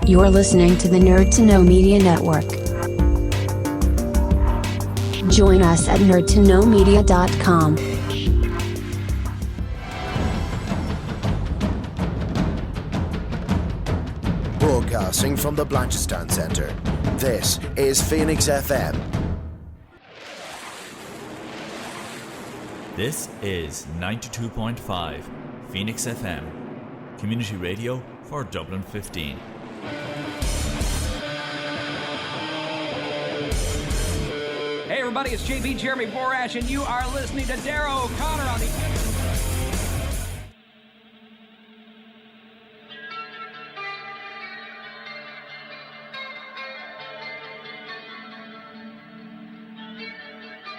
You're listening to the Nerd to Know Media Network. Join us at nerdtoknowmedia.com. Broadcasting from the Blanchardstown Centre, this is Phoenix FM. This is 92.5 Phoenix FM, community radio for Dublin 15. Hey everybody, it's JB Jeremy Borash, and you are listening to Dara O'Connor on the...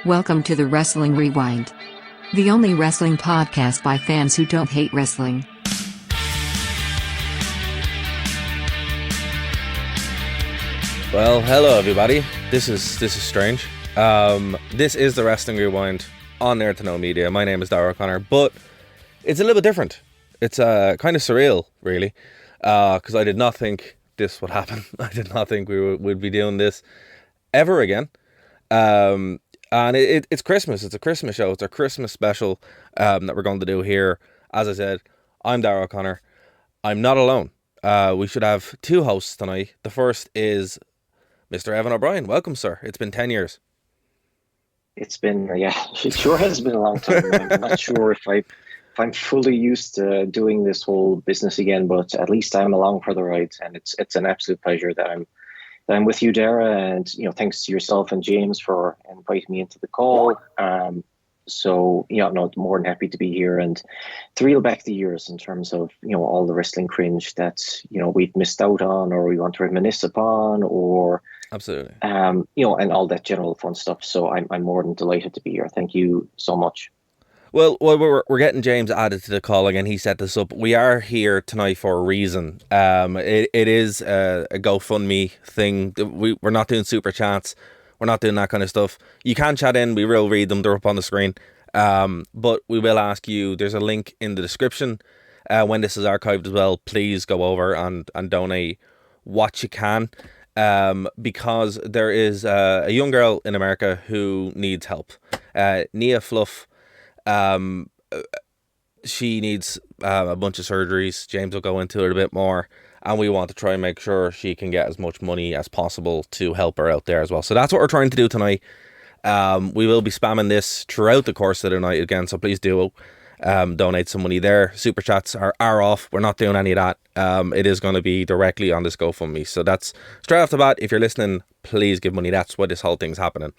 Welcome to the Wrestling Rewind, the only wrestling podcast by fans who don't hate wrestling. Well, hello everybody. This is strange. This is the Wrestling Rewind on Nerd to Know Media. My name is Dara O'Connor, but it's a little bit different. It's kind of surreal, really, because I did not think this would happen. I did not think we would be doing this ever again. And it's Christmas. It's a Christmas show. It's a Christmas special that we're going to do here. As I said, I'm Dara O'Connor. I'm not alone. We should have two hosts tonight. The first is Mr. Evan O'Brien. Welcome, sir. It's been 10 years. It's been, it sure has been a long time. I'm not sure if I'm fully used to doing this whole business again, but at least I'm along for the ride, and it's an absolute pleasure that I'm with you, Dara, and thanks to yourself and James for inviting me into the call. More than happy to be here and to reel back the years in terms of all the wrestling cringe that we've missed out on, or we want to reminisce upon, or absolutely, and all that general fun stuff. So I'm more than delighted to be here. Thank you so much. Well, we're getting James added to the call again. He set this up. We are here tonight for a reason. It is a GoFundMe thing. We're not doing super chats. We're not doing that kind of stuff. You can chat in. We will read them. They're up on the screen. But we will ask you. There's a link in the description. When this is archived as well, please go over and donate what you can. Because there is a young girl in America who needs help. Nia Fluff. She needs a bunch of surgeries. James will go into it a bit more, and we want to try and make sure she can get as much money as possible to help her out there as well. So that's what we're trying to do tonight. We will be spamming this throughout the course of the night again, so please do donate some money there. Super chats are off. We're not doing any of that. It is going to be directly on this GoFundMe. So that's straight off the bat. If you're listening, please give money. That's why this whole thing's happening.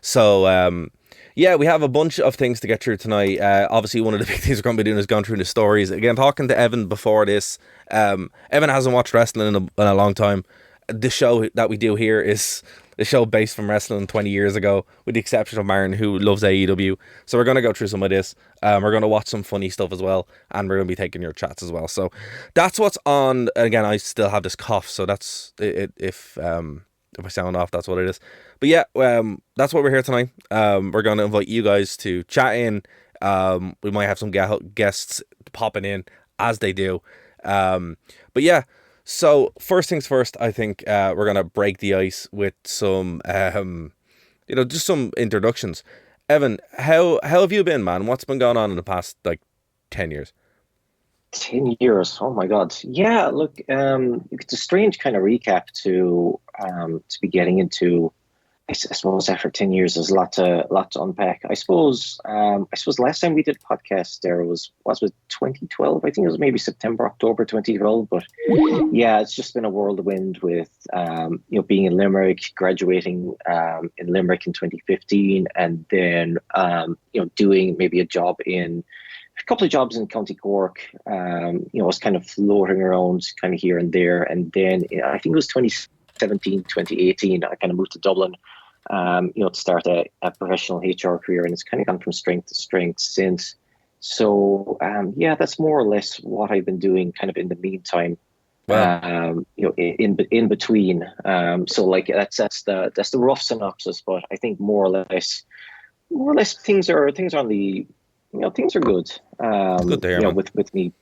So we have a bunch of things to get through tonight. Obviously, one of the big things we're going to be doing is going through the stories. Again, talking to Evan before this. Evan hasn't watched wrestling in a long time. The show that we do here is a show based from wrestling 20 years ago, with the exception of Marin, who loves AEW. So we're going to go through some of this. We're going to watch some funny stuff as well, and we're going to be taking your chats as well. So that's what's on. Again, I still have this cough, so that's it. If I sound off, that's what it is. But that's what we're here tonight. We're going to invite you guys to chat in. We might have some guests popping in as they do. So first things first, I think we're going to break the ice with some, just some introductions. Evan, how have you been, man? What's been going on in the past, 10 years? 10 years. Oh my God. Yeah, look, it's a strange kind of recap to be getting into. I suppose after 10 years, there's a lot to unpack. I suppose last time we did a podcast there was 2012. I think it was maybe September, October 2012. But yeah, it's just been a whirlwind with, being in Limerick, graduating in Limerick in 2015, and then, doing maybe a couple of jobs in County Cork. I was kind of floating around kind of here and there. And then I think it was 2017, 2018, I kind of moved to Dublin, to start a professional HR career, and it's kind of gone from strength to strength since. So, that's more or less what I've been doing kind of in the meantime. Wow. In between. So that's the rough synopsis, but I think more or less things are on the, things are good. Good there, with me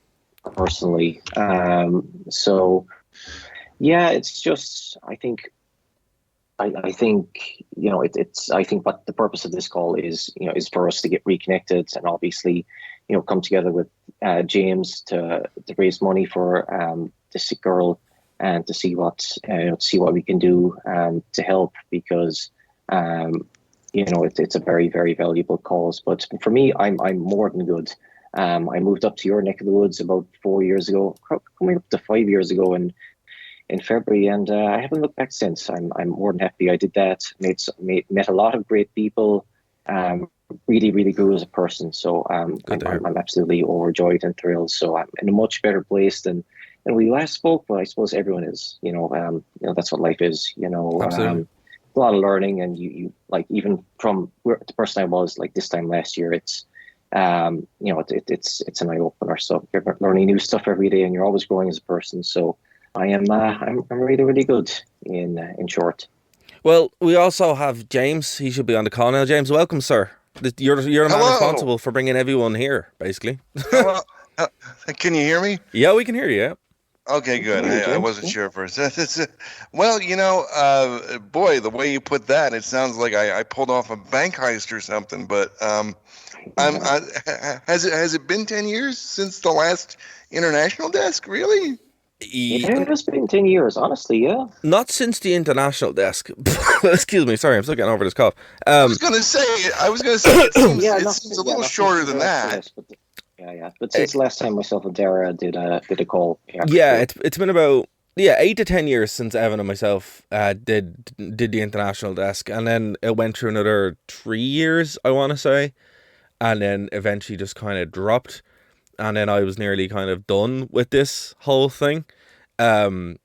personally. So Yeah, it's just I think it's I think what the purpose of this call is is for us to get reconnected and obviously come together with James to raise money for the sick girl and to see what we can do to help because it's a very very valuable cause. But for me, I'm more than good. I moved up to your neck of the woods about 4 years ago, coming up to 5 years ago, and in February, and I haven't looked back since. I'm more than happy I did that. Met a lot of great people. Really, really grew as a person. So I'm absolutely overjoyed and thrilled. So I'm in a much better place than we last spoke. But I suppose everyone is. That's what life is. Absolutely. A lot of learning, and you like even from the person I was like this time last year. It's it's an eye opener. So you're learning new stuff every day, and you're always growing as a person. So. I'm really really good in short. Well, we also have James. He should be on the call now. James, welcome, sir. You're the man responsible for bringing everyone here, basically. Hello. Can you hear me? Yeah, we can hear you. Yeah. Okay, good. I wasn't sure for a second. Well, boy, the way you put that, it sounds like I pulled off a bank heist or something. But has it been 10 years since the last international desk? Really? It has been 10 years, honestly, yeah. Not since the international desk. Excuse me, sorry, I'm still getting over this cough. I was gonna say it seems a little shorter than that. But since the last time myself and Dara did a call. Yeah, it's been about 8 to 10 years since Evan and myself did the international desk, and then it went through another 3 years, I want to say, and then eventually just kind of dropped. And then I was nearly kind of done with this whole thing. And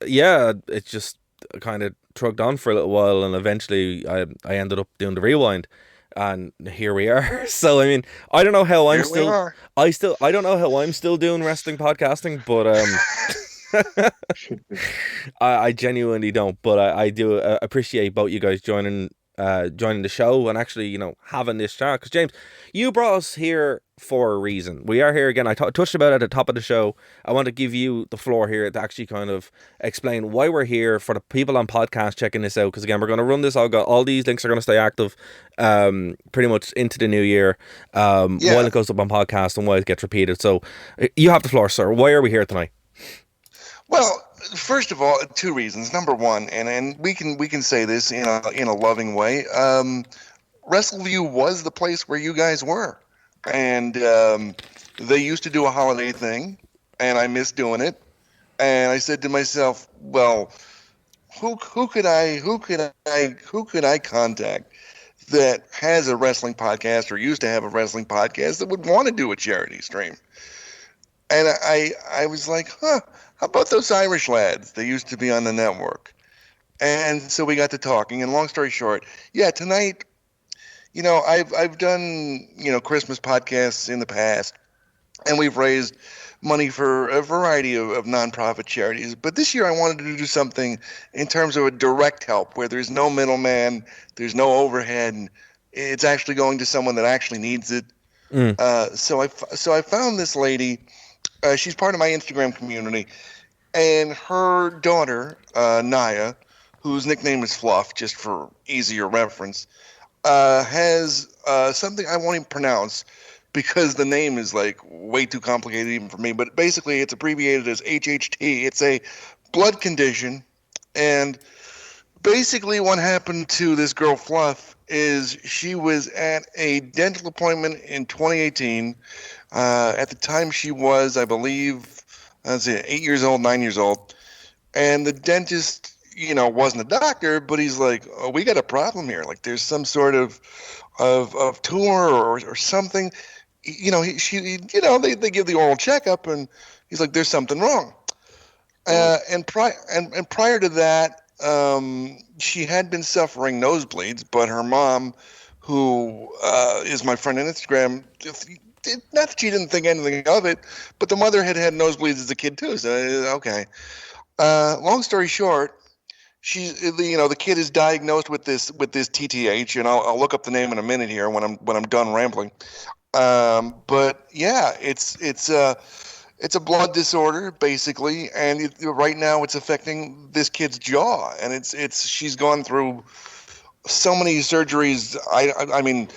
yeah, it just kind of trucked on for a little while. And eventually I ended up doing the rewind. And here we are. So, I mean, I don't know how I don't know how I'm still doing wrestling podcasting, but I genuinely don't. But I do appreciate both you guys joining the show and actually, having this chat. Because James, you brought us here for a reason. We are here again. I touched about it at the top of the show. I want to give you the floor here to actually kind of explain why we're here for the people on podcast checking this out. Because again, we're going to run this. All these links are going to stay active pretty much into the new year while it goes up on podcast and while it gets repeated. So you have the floor, sir. Why are we here tonight? Well, first of all, two reasons. Number one, and we can say this in a loving way. WrestleView was the place where you guys were, and they used to do a holiday thing, and I missed doing it. And I said to myself, well, who could I contact that has a wrestling podcast or used to have a wrestling podcast that would want to do a charity stream? And I was like, how about those Irish lads? They used to be on the network. And so we got to talking, and long story short, tonight, I've done, Christmas podcasts in the past, and we've raised money for a variety of nonprofit charities. But this year I wanted to do something in terms of a direct help where there's no middleman, there's no overhead. It's actually going to someone that actually needs it. So I found this lady. She's part of my Instagram community, and her daughter, Naya, whose nickname is Fluff, just for easier reference, has something I won't even pronounce because the name is like way too complicated even for me. But basically, it's abbreviated as HHT. It's a blood condition, and basically, what happened to this girl Fluff is she was at a dental appointment in 2018. At the time, she was, I believe, 8 years old, 9 years old, and the dentist, wasn't a doctor, but he's like, "Oh, we got a problem here. Like, there's some sort of tumor or something." They give the oral checkup, and he's like, "There's something wrong." And prior to that, she had been suffering nosebleeds, but her mom, who is my friend on Instagram, not that she didn't think anything of it, but the mother had nosebleeds as a kid too. So okay. Long story short, the kid is diagnosed with this TTH, and I'll look up the name in a minute here when I'm done rambling. But yeah, it's It's a blood disorder, basically, and right now it's affecting this kid's jaw, and she's gone through so many surgeries. I mean,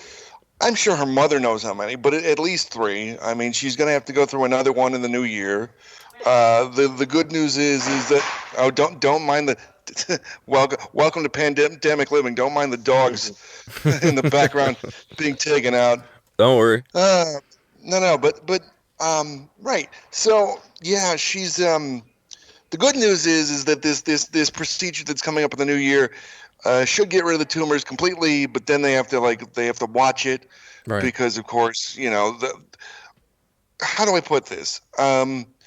I'm sure her mother knows how many, but at least 3. I mean, she's going to have to go through another one in the new year. The good news is that don't mind the welcome to pandemic living. Don't mind the dogs in the background being taken out. Don't worry. No, but right. So yeah, she's the good news is that this procedure that's coming up in the new year should get rid of the tumors completely, but then they have to watch it, right? Because of course, how do I put this?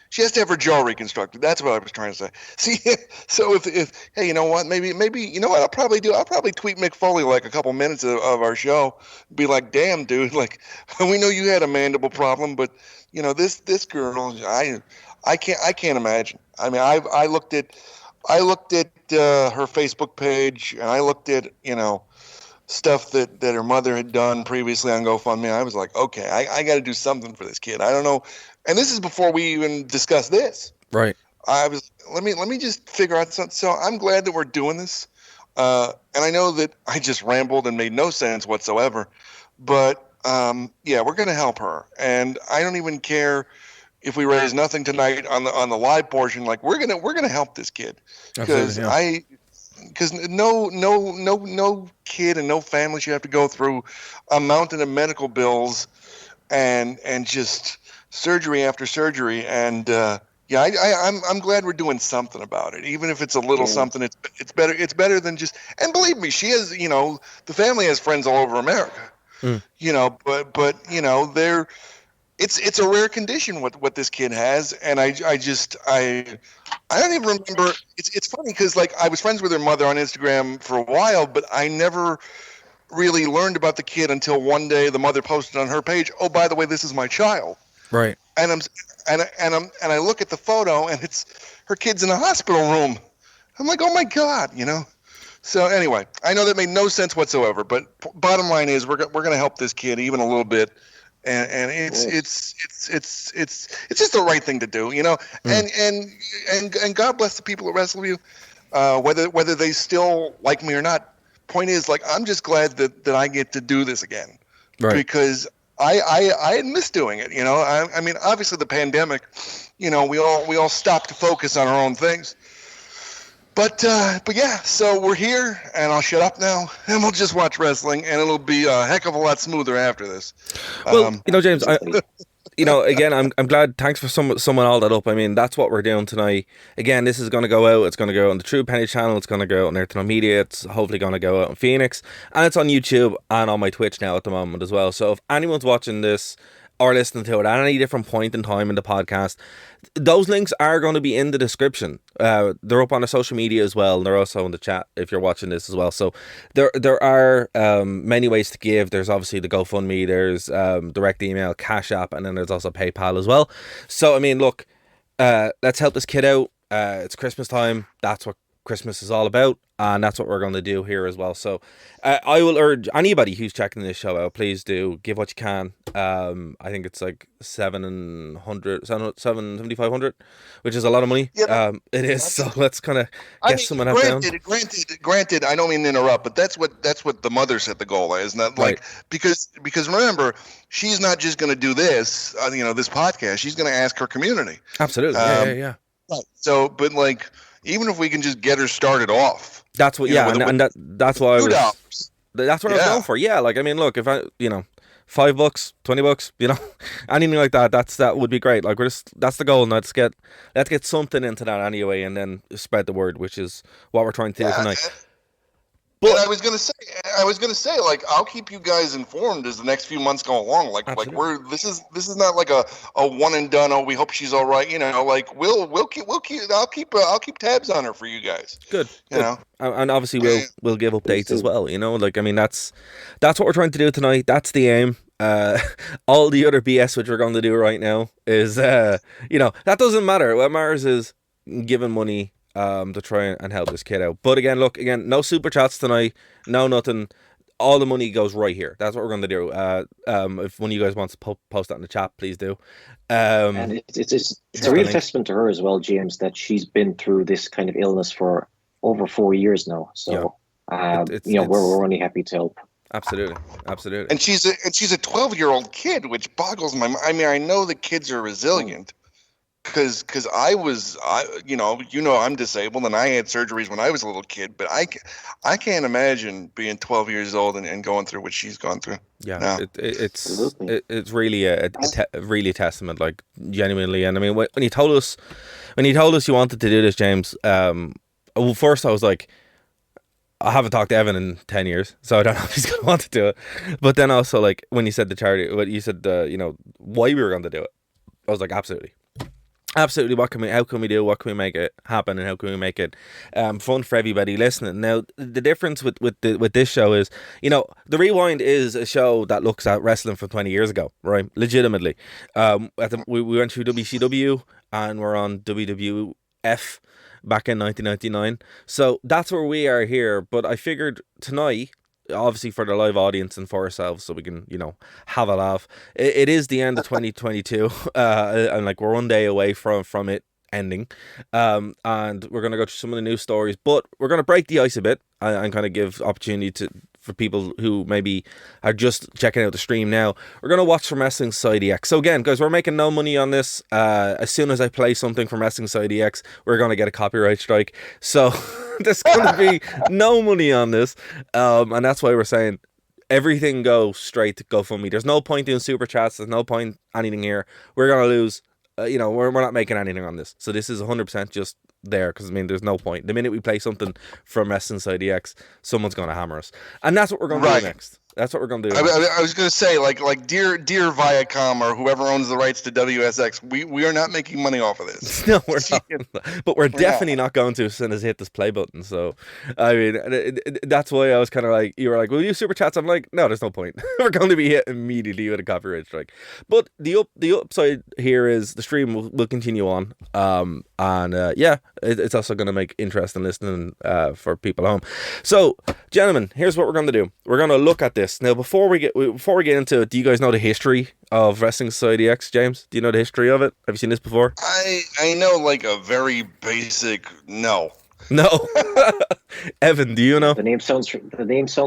She has to have her jaw reconstructed. That's what I was trying to say. See, so if hey, you know what? Maybe you know what I'll probably do? I'll probably tweet Mick Foley like a couple minutes of our show, be like, "Damn, dude! Like, we know you had a mandible problem, but this girl, I can't imagine. I mean, I looked at her Facebook page, and I looked at stuff that her mother had done previously on GoFundMe. I was like, okay, I got to do something for this kid. I don't know. And this is before we even discussed this. Right. I was let me just figure out something. So I'm glad that we're doing this. And I know that I just rambled and made no sense whatsoever. But yeah, we're going to help her. And I don't even care if we raise nothing tonight on the live portion. Like we're gonna help this kid because no kid and no family should have to go through a mountain of medical bills and just surgery after surgery. And I'm glad we're doing something about it, even if it's a little something. It's better. It's better than just. And believe me, she has. The family has friends all over America. But they're. It's a rare condition what this kid has, and I don't even remember. It's funny because like I was friends with her mother on Instagram for a while, but I never really learned about the kid until one day the mother posted on her page, "Oh, by the way, this is my child." Right. And I look at the photo, and it's her kid's in a hospital room. I'm like, oh my God, So anyway, I know that made no sense whatsoever, but bottom line is we're gonna help this kid even a little bit. And it's just the right thing to do, and God bless the people at WrestleView, whether they still like me or not. Point is, like, I'm just glad that I get to do this again, right? Because I had missed doing it. I mean, obviously the pandemic, we all stopped to focus on our own things. But yeah, so we're here, and I'll shut up now, and we'll just watch wrestling, and it'll be a heck of a lot smoother after this. Well, James, again, I'm glad. Thanks for summing all that up. I mean, that's what we're doing tonight. Again, this is going to go out. It's going to go on the True Penny channel. It's going to go out on Nerd to Know Media. It's hopefully going to go out on Phoenix, and it's on YouTube and on my Twitch now at the moment as well. So if anyone's watching this or listening to it at any different point in time in the podcast, those links are going to be in the description. They're up on the social media as well, and they're also in the chat if you're watching this as well. So there are many ways to give. There's obviously the GoFundMe, there's direct email, Cash App, and then there's also PayPal as well. So I mean, look, let's help this kid out. It's Christmas time. That's what Christmas is all about, and that's what we're going to do here as well. So I will urge anybody who's checking this show out, please do give what you can. I think it's like 7,500, which is a lot of money. Yeah, it is. So let's kind of get someone out down. Granted, I don't mean to interrupt, but that's what the mother said the goal is. Not like because remember, she's not just going to do this, this podcast. She's going to ask her community. Absolutely. Yeah. Right. So, but like, even if we can just get her started off. That's what, that's what I was. That's what I was going for. Yeah, like I mean, look, if I, $5, $20, anything like that, that would be great. Like that's the goal. And let's get something into that anyway, and then spread the word, which is what we're trying to do tonight. But and I was gonna say, like, I'll keep you guys informed as the next few months go along. Like this is not like a one and done. Oh, we hope she's all right. Like I'll keep tabs on her for you guys. Good. And obviously we'll give updates as well. Like I mean that's what we're trying to do tonight. That's the aim. All the other BS which we're going to do right now is that doesn't matter. What matters is giving money to try and help this kid out. But again, no super chats tonight, no nothing. all the money goes right here. That's what we're going to do. If one of you guys wants to post that in the chat, please do. And it's a real testament to her as well, James, that she's been through this kind of illness for over 4 years now. So, we're only happy to help. Absolutely. And she's a 12-year-old kid, which boggles my mind. I mean, I know the kids are resilient. Because I'm disabled and I had surgeries when I was a little kid, but I can't imagine being 12 years old and going through what she's gone through. Yeah, no. it's really really a testament, like, genuinely. And I mean, when you told us you wanted to do this, James, well, first I was like, I haven't talked to Evan in 10 years, so I don't know if he's going to want to do it. But then also, like, when you said the charity, what you said, why we were going to do it, I was like, absolutely. Absolutely. How can we do? What can we make it happen? And how can we make it fun for everybody listening? Now, the difference with this show is, the Rewind is a show that looks at wrestling from 20 years ago, right? Legitimately. We went through WCW and we're on WWF back in 1999. So that's where we are here. But I figured tonight, obviously for the live audience and for ourselves, so we can, have a laugh. It is the end of 2022, and like we're one day away from it ending, and we're gonna go through some of the news stories, but we're gonna break the ice a bit and kind of give opportunity for people who maybe are just checking out the stream now. We're going to watch from Wrestling Society X. So again, guys, we're making no money on this. As soon as I play something from Wrestling Society X, we're going to get a copyright strike. So there's going to be no money on this. And that's why we're saying everything go straight to GoFundMe. There's no point doing super chats. There's no point anything here. We're going to lose. We're not making anything on this. So this is 100% just there, because I mean, there's no point. The minute we play something from Wrestling Society X, someone's going to hammer us, and that's what we're going to do next. That's what we're going to do. I was going to say, like dear Viacom or whoever owns the rights to WSX, we are not making money off of this. No, we're not. But we're definitely not going to as soon as hit this play button. So, I mean, that's why I was kind of like, you were like, will you super chats? I'm like, no, there's no point. We're going to be hit immediately with a copyright strike. But the upside here is the stream will continue on. It's also going to make interesting listening for people at home. So, gentlemen, here's what we're going to do. We're going to look at this. Now, before we get into it, do you guys know the history of Wrestling Society X, James? Do you know the history of it? Have you seen this before? I know, like, a very basic no. No. Evan, do you know? The name sounds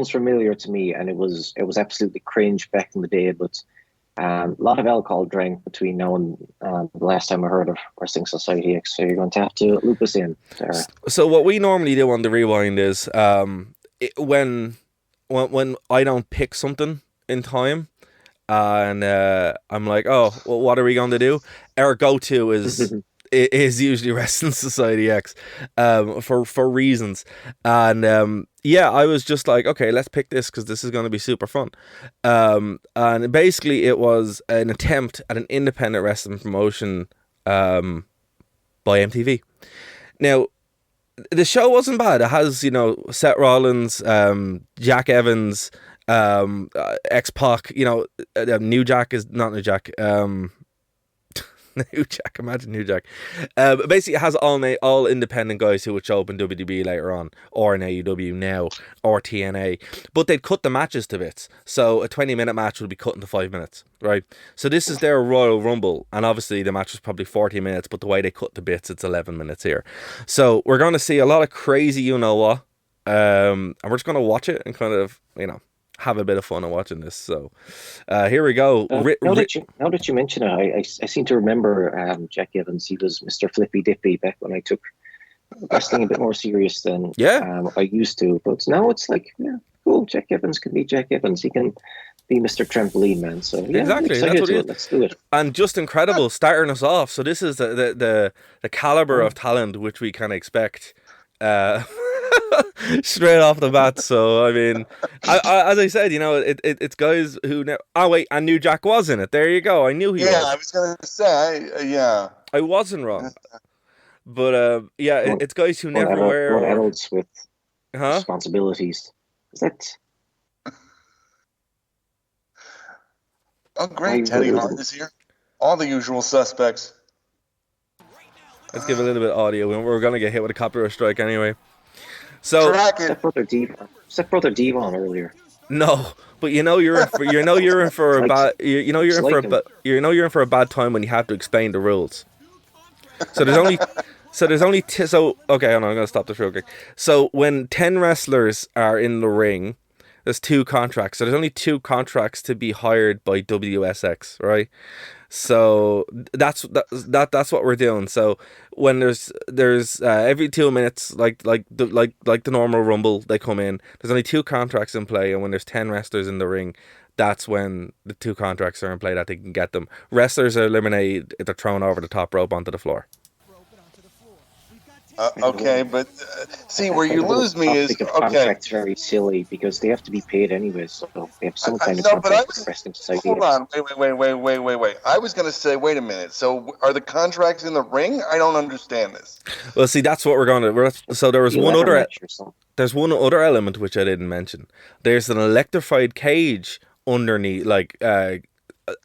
familiar to me, and it was absolutely cringe back in the day, but a lot of alcohol drank between now and the last time I heard of Wrestling Society X, so you're going to have to loop us in there. So what we normally do on the Rewind is when I don't pick something in time, and I'm like, oh, well, what are we going to do? Our go-to is usually Wrestling Society X, for reasons. And I was just like, okay, let's pick this because this is going to be super fun. And basically it was an attempt at an independent wrestling promotion by MTV. Now, the show wasn't bad. It has, Seth Rollins, Jack Evans, X-Pac, New Jack is not New Jack. New Jack, imagine New Jack. Basically, it has all independent guys who would show up in WWE later on, or in AEW now, or TNA. But they'd cut the matches to bits. So a 20-minute match would be cut into 5 minutes, right? So this is their Royal Rumble, and obviously the match was probably 40 minutes, but the way they cut the bits, it's 11 minutes here. So we're going to see a lot of crazy you-know-what, and we're just going to watch it and kind of, have a bit of fun in watching this. So here we go. Now that you mention it, I seem to remember Jack Evans. He was Mr. Flippy Dippy back when I took wrestling a bit more serious than I used to. But now it's like, cool, Jack Evans can be Jack Evans. He can be Mr. Trampoline Man. So exactly, that's what it is. Let's do it. And just incredible, starting us off. So this is the caliber of talent which we can expect. Straight off the bat. So I mean, as I said, it's guys who and New Jack was in it. There you go. I knew he was. Yeah, I was gonna say, I wasn't wrong. But it's guys who never wear adults with responsibilities. Is that? Oh, great! Teddy Hart is here. All the usual suspects. Let's give a little bit of audio. We're gonna get hit with a copyright strike anyway. So Except Brother Devon earlier. No, but you're in for you're in for a Like- bad you're it's in like for a them. you're in for a bad time when you have to explain the rules. So there's only so okay, hold on, I'm gonna stop this real quick. So when 10 wrestlers are in the ring, there's 2 contracts. So there's only 2 contracts to be hired by WSX, right? So that's what we're doing. So when there's every 2 minutes, like the normal Rumble, they come in. There's only 2 contracts in play, and when there's 10 wrestlers in the ring, that's when the 2 contracts are in play that they can get them. Wrestlers are eliminated if they're thrown over the top rope onto the floor. Okay, but see where you lose me is topic of okay. contract's very silly because they have to be paid anyway, so they have some kind of No, but I contract was. with wrestling society. Hold on, wait. I was gonna say, wait a minute. So are the contracts in the ring? I don't understand this. Well, see, that's what we're going to. So there was You one ladder other. match or something. There's one other element which I didn't mention. There's an electrified cage underneath, like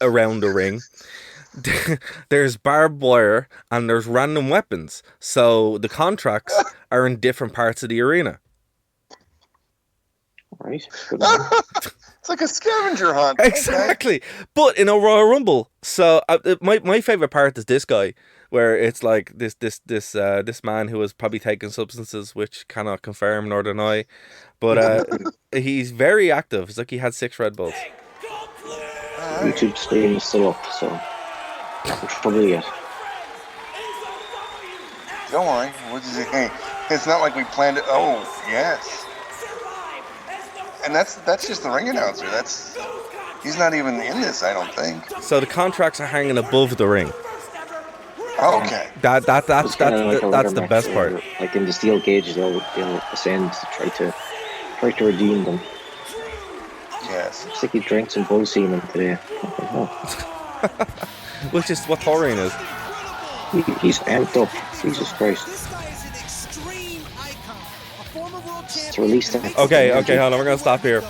around the ring. There's barbed wire and there's random weapons. So the contracts are in different parts of the arena. Right. Good enough. It's like a scavenger hunt. Okay. Exactly. But in a Royal Rumble. So my favorite part is this guy, where it's like this man who has probably taken substances which cannot confirm nor deny, but he's very active. It's like he had 6 Red Bulls. YouTube stream is still up, so we're probably yet. Don't worry. What did you say? It's not like we planned it. Oh, yes. And that's just the ring announcer. He's not even in this, I don't think. So the contracts are hanging above the ring. Oh, okay. It's kinda like a ladder That's the match best where, part. like in the steel cage, they'll ascend to try to redeem them. Yes. Looks like he drank some bull semen today. Fucking hell. Which is what Taurine is. He's amped up. Jesus Christ. To release that. Okay, hold on, we're gonna stop here.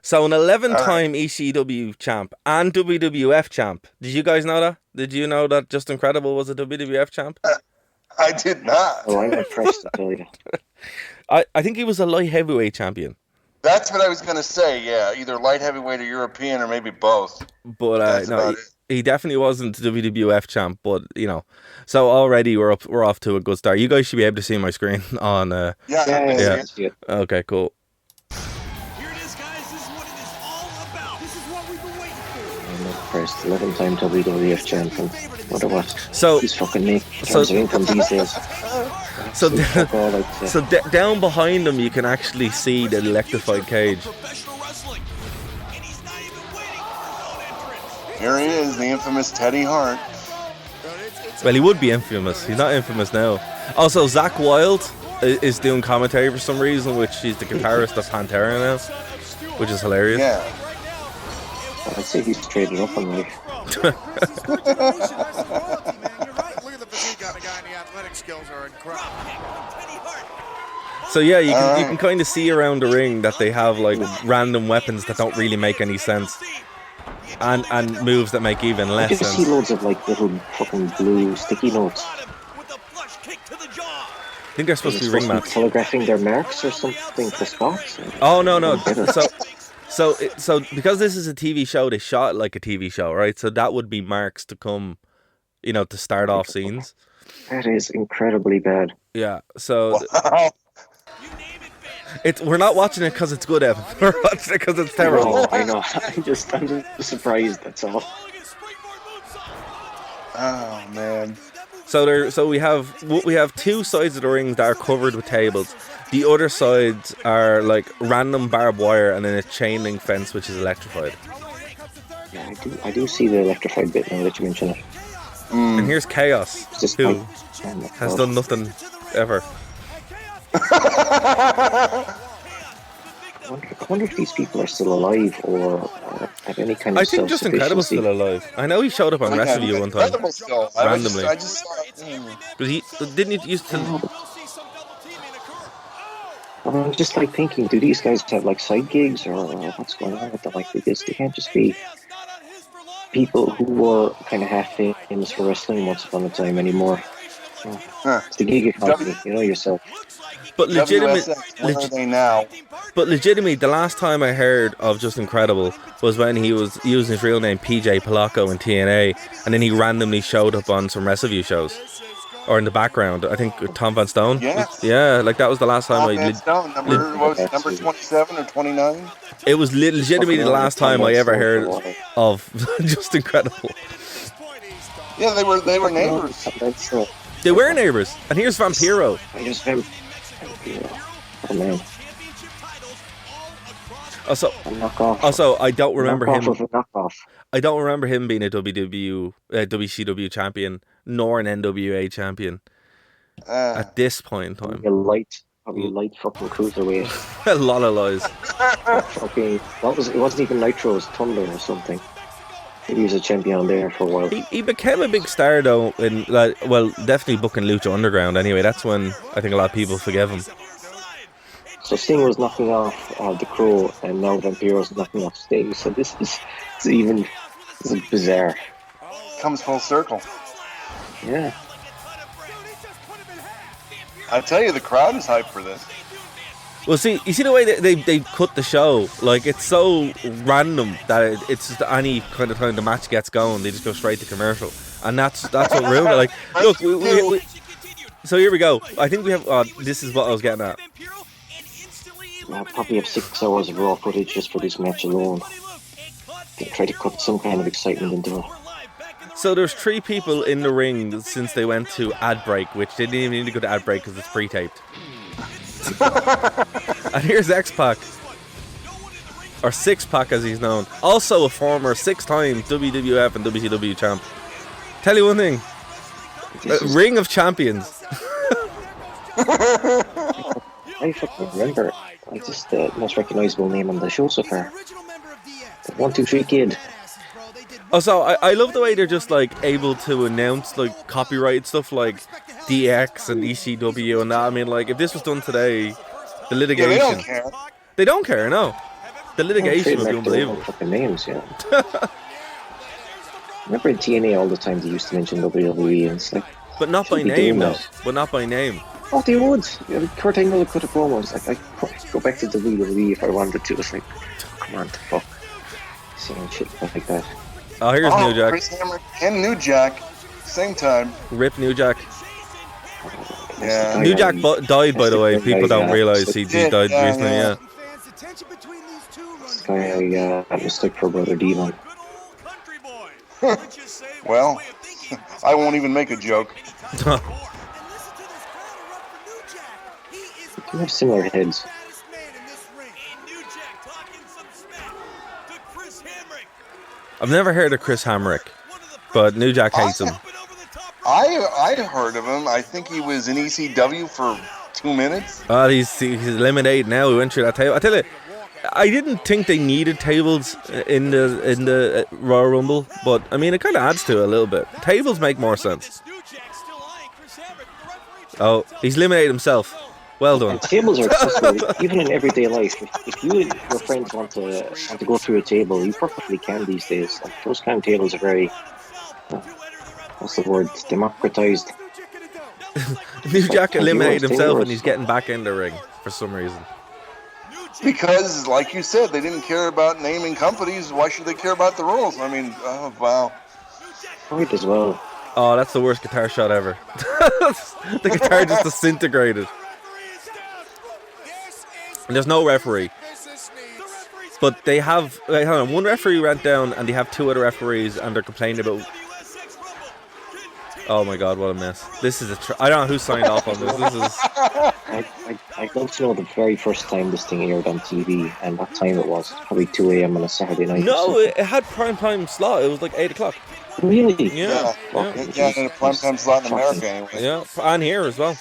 So an 11-time ECW champ and WWF champ. Did you guys know that? Did you know that Just Incredible was a WWF champ? I did not. Oh, I'm impressed, to tell you. I think he was a light heavyweight champion. That's what I was going to say, yeah. Either light heavyweight or European or maybe both. But That's no, about it. he definitely wasn't WWF champ. But so already we're off to a good start. You guys should be able to see my screen on. Yeah. Yeah. See it. Okay, cool. Here it is, guys. This is what it is all about. This is what we've been waiting for. I'm impressed. 11-time WWF champion. What a what? So He's fucking me. Terms of income these days. so Fuck all, I'd say. so down behind him you can actually see the electrified cage. Professional wrestling. And he's not even waiting for his own entrance. Here he is, the infamous Teddy Hart. Well, he would be infamous. He's not infamous now. Also, Zach Wilde is doing commentary for some reason, which he's the guitarist of Pantera now, which is hilarious. Yeah. I'd say he's traded up on me. Look at the physique on the guy, and the athletic skills are incredible. So yeah, you can kind of see around the ring that they have like random weapons that don't really make any sense, and moves that make even I less just see sense. loads of like little fucking blue sticky notes. I think they're supposed to be They're ring supposed mats. to be telegraphing their marks or something for spots. Oh no. So because this is a TV show, they shot it like a TV show, right? So that would be marks to come, to start off scenes. That is incredibly bad. Yeah. So Wow. we're not watching it because it's good, Evan. We're watching it because it's terrible. Oh, I know. I'm just surprised. That's all. Oh, man. So we have 2 sides of the ring that are covered with tables. The other sides are like random barbed wire and then a chain link fence which is electrified. Yeah, I do see the electrified bit now that you mention it. And here's Chaos, Just who like, oh my has God. done nothing ever. I wonder if these people are still alive or have any kind of I think Just Incredible's still alive. I know he showed up on WrestleView one time. Incredible still. Randomly. I just saw But he didn't he used to. I'm just like thinking, do these guys have like side gigs or what's going on with them? Like this, they can't just be people who were kind of half famous for wrestling once upon a time anymore. It's the gig economy, you know yourself. But WSX, where are they now? But legitimately, the last time I heard of Just Incredible was when he was using his real name, PJ Polacco, in TNA, and then he randomly showed up on some WrestleView shows. Or in the background, I think Tom Van Stone. Yes. Yeah, like that was the last time Tom Van Stone, number 27 or 29? It was legitimately the last time I ever heard of Just Incredible. Yeah, they were neighbors. They were neighbors. And here's Vampiro. Here's Vampiro. Oh, man. Also, I don't remember him. Knockoff. I don't remember him being a WCW champion, nor an NWA champion at this point in time. Probably a light fucking cruiserweight. A lot of lies. Okay, it wasn't even Nitro's Thunder or something. He was a champion there for a while. He became a big star though, in definitely booking Lucha Underground. Anyway, that's when I think a lot of people forgive him. So Sting was knocking off the Crow, and now Vampiro's knocking off Sting. So this is bizarre. Comes full circle. Yeah. I tell you, the crowd is hyped for this. Well, see, you see the way they cut the show. Like, it's so random that it's just any kind of time the match gets going, they just go straight to commercial, and that's what ruined it. Like, look, we so here we go. I think we have. This is what I was getting at. I'll probably have 6 hours of raw footage just for this match alone. They try to cut some kind of excitement into it. So there's 3 people in the ring since they went to ad break, which they didn't even need to go to ad break because it's pre-taped. And here's X-Pac, or Six-Pac as he's known, also a former 6-time WWF and WCW champ. Tell you one thing, Ring of Champions. I fucking remember. It's just the most recognisable name on the show so far. 1, 2, 3 Kid. Also, I love the way they're just like able to announce like copyright stuff like DX and ECW and that. I mean, like if this was done today, the litigation. Yeah, they don't care. They don't care, no. The litigation would be unbelievable. Fucking names, yeah. Remember in TNA all the time they used to mention WWE and it's like. But not by name, though. But not by name. Oh, they would. Kurt Angle cut a promo. It's like, I'd go back to WWE if I wanted to. It's like, come on, the fuck. Saying shit like that. Oh, here's New Jack. Chris Hammer and New Jack, same time. Rip New Jack. Yeah. New Jack died, by the way. People don't realise he died recently, yeah. This guy I mistook for Brother Devon. Well, I won't even make a joke. They have similar heads. I've never heard of Chris Hamrick, but New Jack hates him. I heard of him. I think he was in ECW for 2 minutes. Oh, he's eliminated now. We went through that table. I tell you, I didn't think they needed tables in the Royal Rumble, but I mean it kind of adds to it a little bit. Tables make more sense. Oh, he's eliminated himself. Well done. And tables are accessible even in everyday life. If you and your friends want to go through a table, you perfectly can these days. Like, those kind of tables are very, what's the word, democratized. New Jack eliminated himself and he's getting back in the ring for some reason. Because, like you said, they didn't care about naming companies. Why should they care about the rules? I mean, oh, wow. Right as well. Oh, that's the worst guitar shot ever. The guitar just disintegrated. And there's no referee. But they have, hold on, one referee went down and they have 2 other referees and they're complaining about. Oh my god, what a mess. This is I don't know who signed off on this. This is. I'd love to know the very first time this thing aired on TV and what time it was. Probably 2 a.m. on a Saturday night. No, it had prime time slot. It was like 8 o'clock. Really? Yeah. Yeah, in a prime time slot in America anyway. Yeah, and here as well.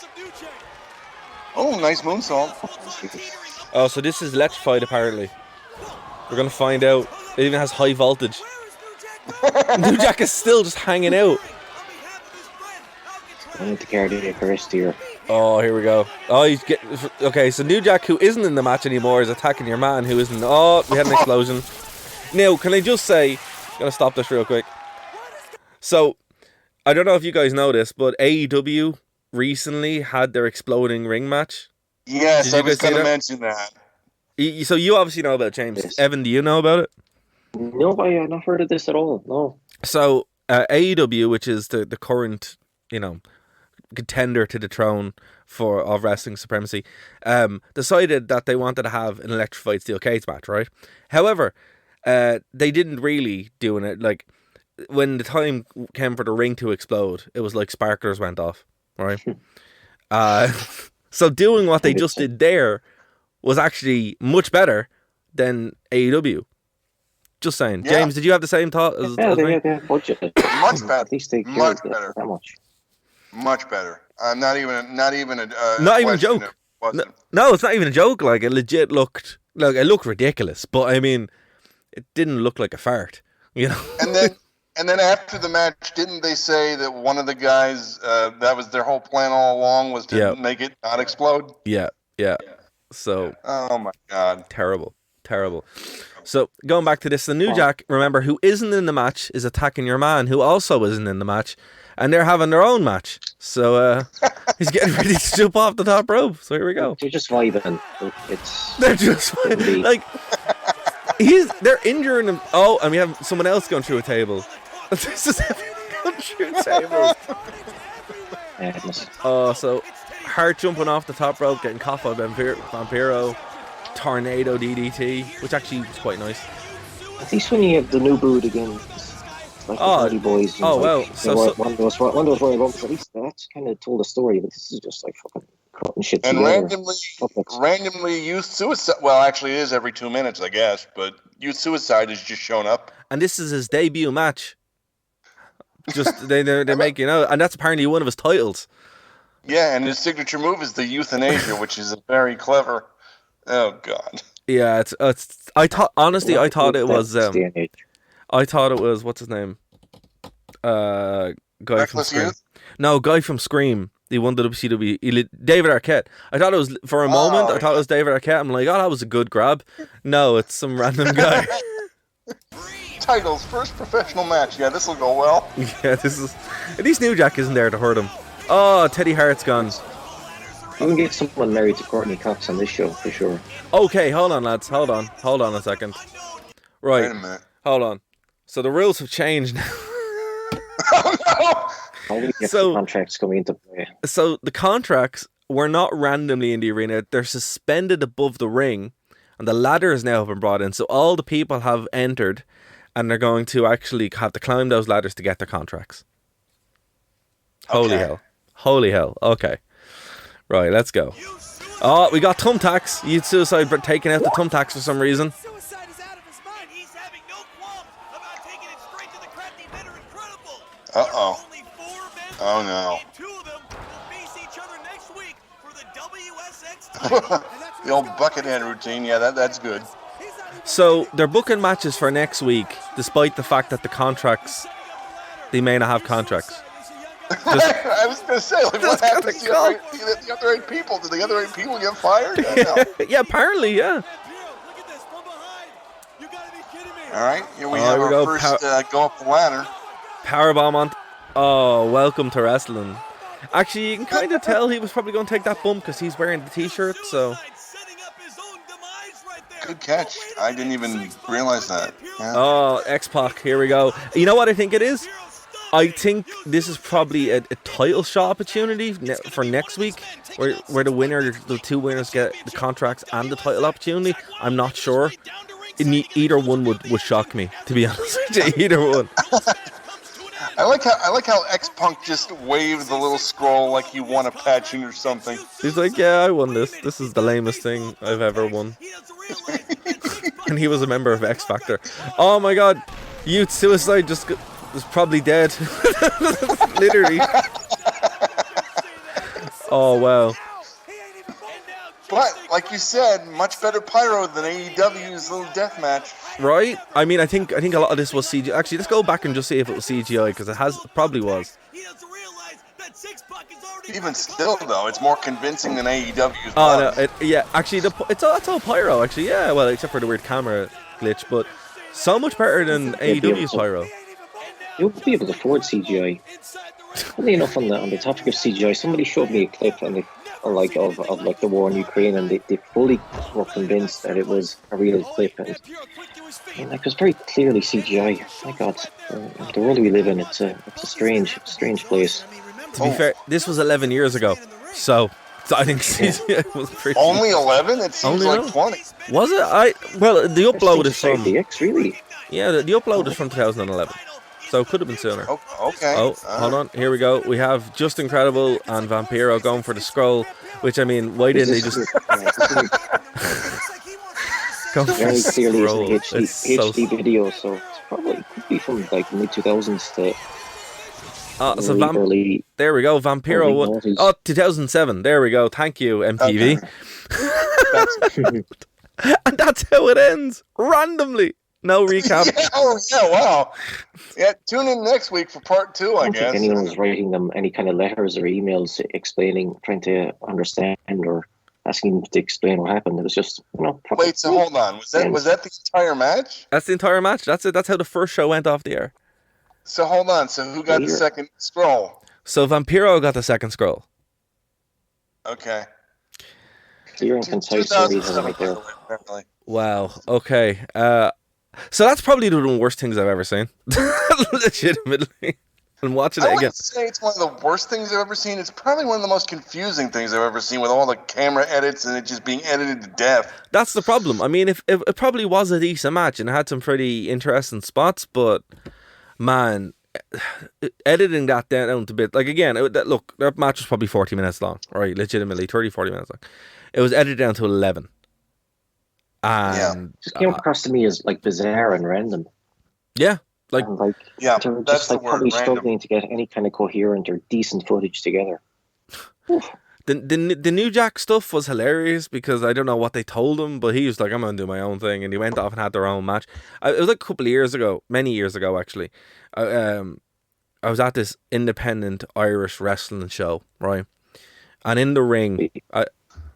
Oh, nice moonsault. Oh, so this is electrified apparently. We're going to find out. It even has high voltage. New Jack is still just hanging out. I need to cardiac arrest here. Oh, here we go. Oh, he's getting. Okay, so New Jack, who isn't in the match anymore, is attacking your man who isn't. Oh, we had an explosion. Now, can I just say, I'm going to stop this real quick. So, I don't know if you guys know this, but AEW recently had their exploding ring match. Yes, Did you I was guys see going to that? mention that. So you obviously know about it, James. Yes. Evan, do you know about it? No, I have not heard of this at all. No. So AEW, which is the current, contender to the throne of wrestling supremacy, decided that they wanted to have an electrified steel cage match, right? However, they didn't really do it. Like, when the time came for the ring to explode, it was like sparklers went off, right? So doing what they just did there was actually much better than AEW. Just saying. Yeah. James, did you have the same thought as Yeah, me? they had their budget. Much better. At least they Much cared better. that much. Much better. Not even a Not even a question joke. it wasn't. No, it's not even a joke. Like, it legit looked ridiculous, but I mean, it didn't look like a fart, And then after the match, didn't they say that one of the guys that was their whole plan all along was to make it not explode? Yeah. So, Oh my God. terrible. So, going back to this, the New Jack, remember, who isn't in the match is attacking your man, who also isn't in the match, and they're having their own match. So, he's getting ready to jump off the top rope. So, here we go. They're just vibing. They're just, like, they're injuring him. Oh, and we have someone else going through a table. This is going through a table. Madness. Oh, so Hart jumping off the top rope, getting caught by Vampiro, tornado DDT, which actually was quite nice. At least when you have the new brood again, like the Hardy Boys. And one of those Royal Rumbles, at least that's kind of told a story, but this is just like fucking cutting shit And together. randomly, youth suicide. Well, actually, it is every 2 minutes, I guess. But youth suicide has just shown up. And this is his debut match. Just they're making out, and that's apparently one of his titles. Yeah, and his signature move is the euthanasia, which is very clever. Oh God. Yeah, it's. I thought it was. I thought it was what's his name? Guy Reckless from Scream. Youth? No, guy from Scream. He won the WCW. David Arquette. I thought it was for a moment. I thought it was David Arquette. I'm like, oh, that was a good grab. No, it's some random guy. Titles, first professional match. Yeah, this will go well. Yeah, this is. At least New Jack isn't there to hurt him. Oh, Teddy Hart's gone. You can get someone married to Courtney Cox on this show for sure. Okay, hold on, lads. Hold on a second. Right. Wait a minute. Hold on. So the rules have changed now. So contracts coming into play. So the contracts were not randomly in the arena. They're suspended above the ring, and the ladders now have been brought in. So all the people have entered, and they're going to actually have to climb those ladders to get their contracts. Holy hell. Okay. Right, let's go. Oh, we got thumbtacks. Youth Suicide taking out the thumbtacks for some reason. Suicide is out of his mind. He's having no qualms about taking it straight to the crafty men are incredible. Uh-oh. Only 4 men. Oh, no. And 2 of them will face each other next week for the WSX title. The old buckethead routine. Yeah, that's good. So they're booking matches for next week, despite the fact that the contracts, they may not have contracts. I was going to say, like, what happened to the other 8 people? Did the other 8 people get fired? Yeah, apparently, yeah. All right, here we have our first go up the ladder. Powerbomb on. Oh, welcome to wrestling. Actually, you can kind of tell he was probably going to take that bump because he's wearing the t-shirt, so. Good catch. I didn't even realize that. Yeah. Oh, X-Pac, here we go. You know what I think it is? I think this is probably a title shot opportunity for next week, where the 2 winners get the contracts and the title opportunity. I'm not sure. Either one would shock me, to be honest with you. Either one. I like how X-Punk just waved the little scroll like he won a pageant or something. He's like, yeah, I won this. This is the lamest thing I've ever won. And he was a member of X Factor. Oh my God, Youth Suicide just was probably dead. Literally. Oh wow. But like you said, much better pyro than AEW's little death match. Right? I mean, I think a lot of this was CGI. Actually, let's go back and just see if it was CGI, because it probably was. Even still, though, it's more convincing than AEW's. Oh no, yeah. Actually, it's all pyro. Actually, yeah. Well, except for the weird camera glitch, but so much better than AEW's pyro. You'll be able to afford CGI. Funny enough, on the topic of CGI, somebody showed me a clip and of the war in Ukraine, and they fully were convinced that it was a real clip, and I mean, like, it was very clearly CGI. My God, the world we live in, it's a strange place. To be fair, this was 11 years ago, so I think CGI was pretty. Only 11? It seems Only like 20. Was it? Well, the upload is from. The X, really? Yeah, the upload is from 2011, so it could have been sooner. Oh, okay. Oh, hold on. Here we go. We have Just Incredible and Vampiro going for the scroll, which, I mean, why didn't they just go for very the clearly scroll? it's an HD video, so it's probably could be from like mid 2000s to early. There we go. Vampiro. 2007. There we go. Thank you, MTV. And that's how it ends. Randomly. No recap. Yeah, wow. Yeah, tune in next week for part 2, I guess. I don't think anyone was writing them any kind of letters or emails explaining, trying to understand or asking them to explain what happened. It was just, Wait, so hold on. Was that the entire match? That's the entire match. That's it. That's how the first show went off the air. So hold on. So who got the second scroll? So Vampiro got the second scroll. Okay. Clear and concise reason right there. Wow. Okay. So that's probably one of the worst things I've ever seen. Legitimately. And watching it again. I wouldn't say it's one of the worst things I've ever seen. It's probably one of the most confusing things I've ever seen, with all the camera edits and it just being edited to death. That's the problem. I mean, if it probably was a decent match and it had some pretty interesting spots, but man, editing that down to bit, like, again, look, that match was probably 40 minutes long, right? Legitimately 30-40 minutes long. It was edited down to 11. And it just came across to me as like bizarre and random. Yeah. They're just like probably struggling to get any kind of coherent or decent footage together. The New Jack stuff was hilarious because I don't know what they told him, but he was like, I'm going to do my own thing, and he went off and had their own match. It was like a couple of years ago, many years ago actually. I was at this independent Irish wrestling show, right? And in the ring,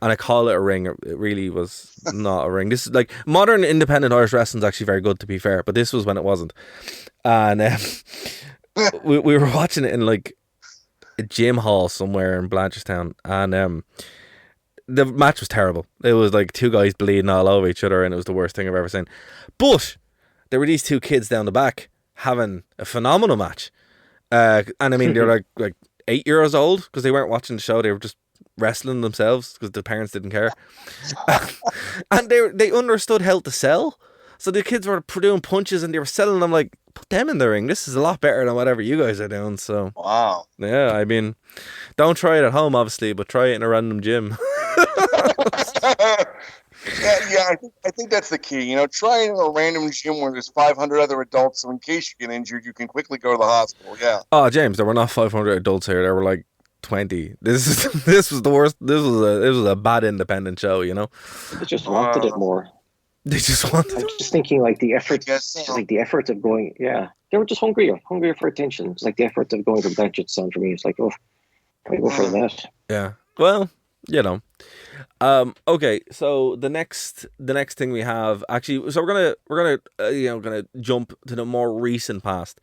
I call it a ring. It really was not a ring. This is like modern independent Irish wrestling is actually very good, to be fair, but this was when it wasn't. And we were watching it in like a gym hall somewhere in Blanchardstown, and the match was terrible. It was like two guys bleeding all over each other, and it was the worst thing I've ever seen. But there were these two kids down the back having a phenomenal match, and I mean they're like 8 years old because they weren't watching the show; they were just wrestling themselves because the parents didn't care. And they understood how to sell, so the kids were doing punches and they were selling them. Like, put them in the ring, this is a lot better than whatever you guys are doing. So wow, yeah, I mean, don't try it at home obviously, but try it in a random gym. I think that's the key. Try it in a random gym where there's 500 other adults, so in case you get injured you can quickly go to the hospital. James, there were not 500 adults here, there were like 20. This was the worst. This was a bad independent show. They just wanted it more. They just wanted. I'm just thinking like the effort, like the effort of going. Yeah, they were just hungrier for attention. It's like the effort of going to Blanchardstown for me. It's like, can I go for that? Yeah. Well, okay. So the next thing we have actually. So we're gonna jump to the more recent past.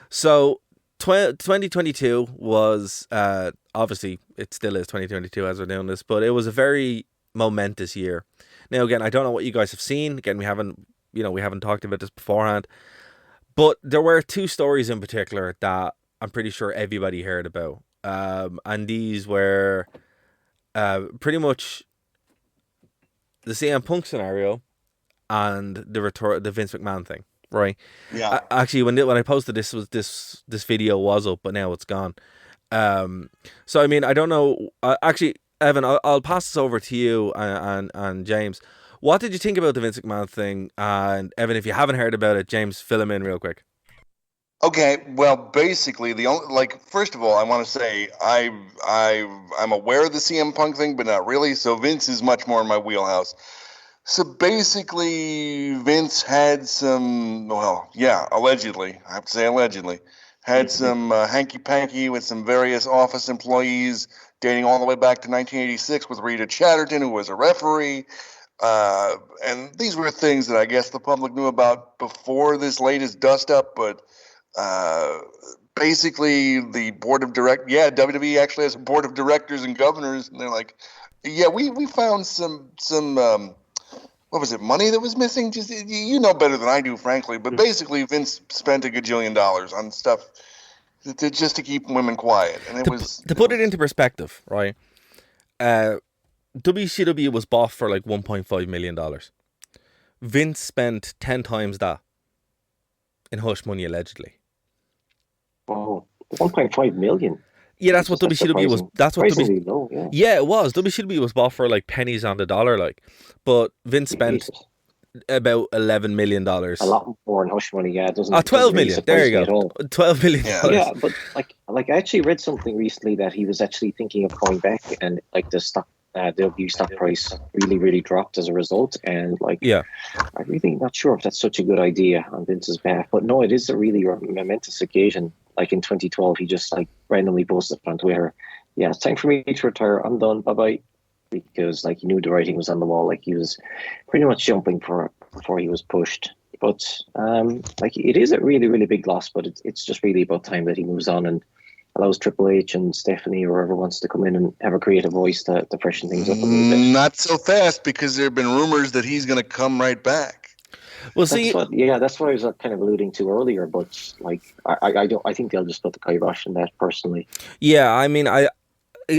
So 2022 was obviously it still is 2022 as we're doing this, but it was a very momentous year. Now again, I don't know what you guys have seen. Again, we haven't talked about this beforehand, but there were two stories in particular that I'm pretty sure everybody heard about, and these were pretty much the CM Punk scenario and the Vince McMahon thing. Right. Yeah. Actually, when I posted this video was up, but now it's gone. So I mean, I don't know. Actually, Evan, I'll pass this over to you and James. What did you think about the Vince McMahon thing? And Evan, if you haven't heard about it, James, fill him in real quick. Okay. Well, basically, first of all, I want to say I'm aware of the CM Punk thing, but not really. So Vince is much more in my wheelhouse. So basically, Vince had some, allegedly, I have to say allegedly, had some hanky-panky with some various office employees dating all the way back to 1986 with Rita Chatterton, who was a referee. And these were things that I guess the public knew about before this latest dust-up, but basically the board of WWE actually has a board of directors and governors, and they're like, yeah, we found some what was it, money that was missing? Just you know better than I do, frankly. But basically, Vince spent $1 gajillion on stuff just to keep women quiet, and to put it into perspective, right? WCW was bought for like $1.5 million. Vince spent 10 times that in hush money, allegedly. Oh, 1.5 million. Yeah, that's what WCW was. That's what low, yeah, it was. WCW was bought for like pennies on the dollar, like. But Vince spent about $11 million. A lot more in hush money, yeah. It doesn't. 12 million. There you go. $12 million. Yeah, but like I actually read something recently that he was actually thinking of going back, and like the WWE stock price really dropped as a result, and like I'm really not sure if that's such a good idea on Vince's behalf. But no, it is a really momentous occasion. Like in 2012, he just like randomly posted on Twitter, "Yeah, it's time for me to retire. I'm done. Bye bye." Because like he knew the writing was on the wall. Like he was pretty much jumping for it before he was pushed. But like it is a really big loss. But it's just really about time that he moves on and allows Triple H and Stephanie or whoever wants to come in and have a creative voice to freshen things up a little bit. Not so fast, because there have been rumors that he's going to come right back. Well, that's what I was kind of alluding to earlier. But like, I think they'll just put the kibosh on that personally. Yeah, I mean,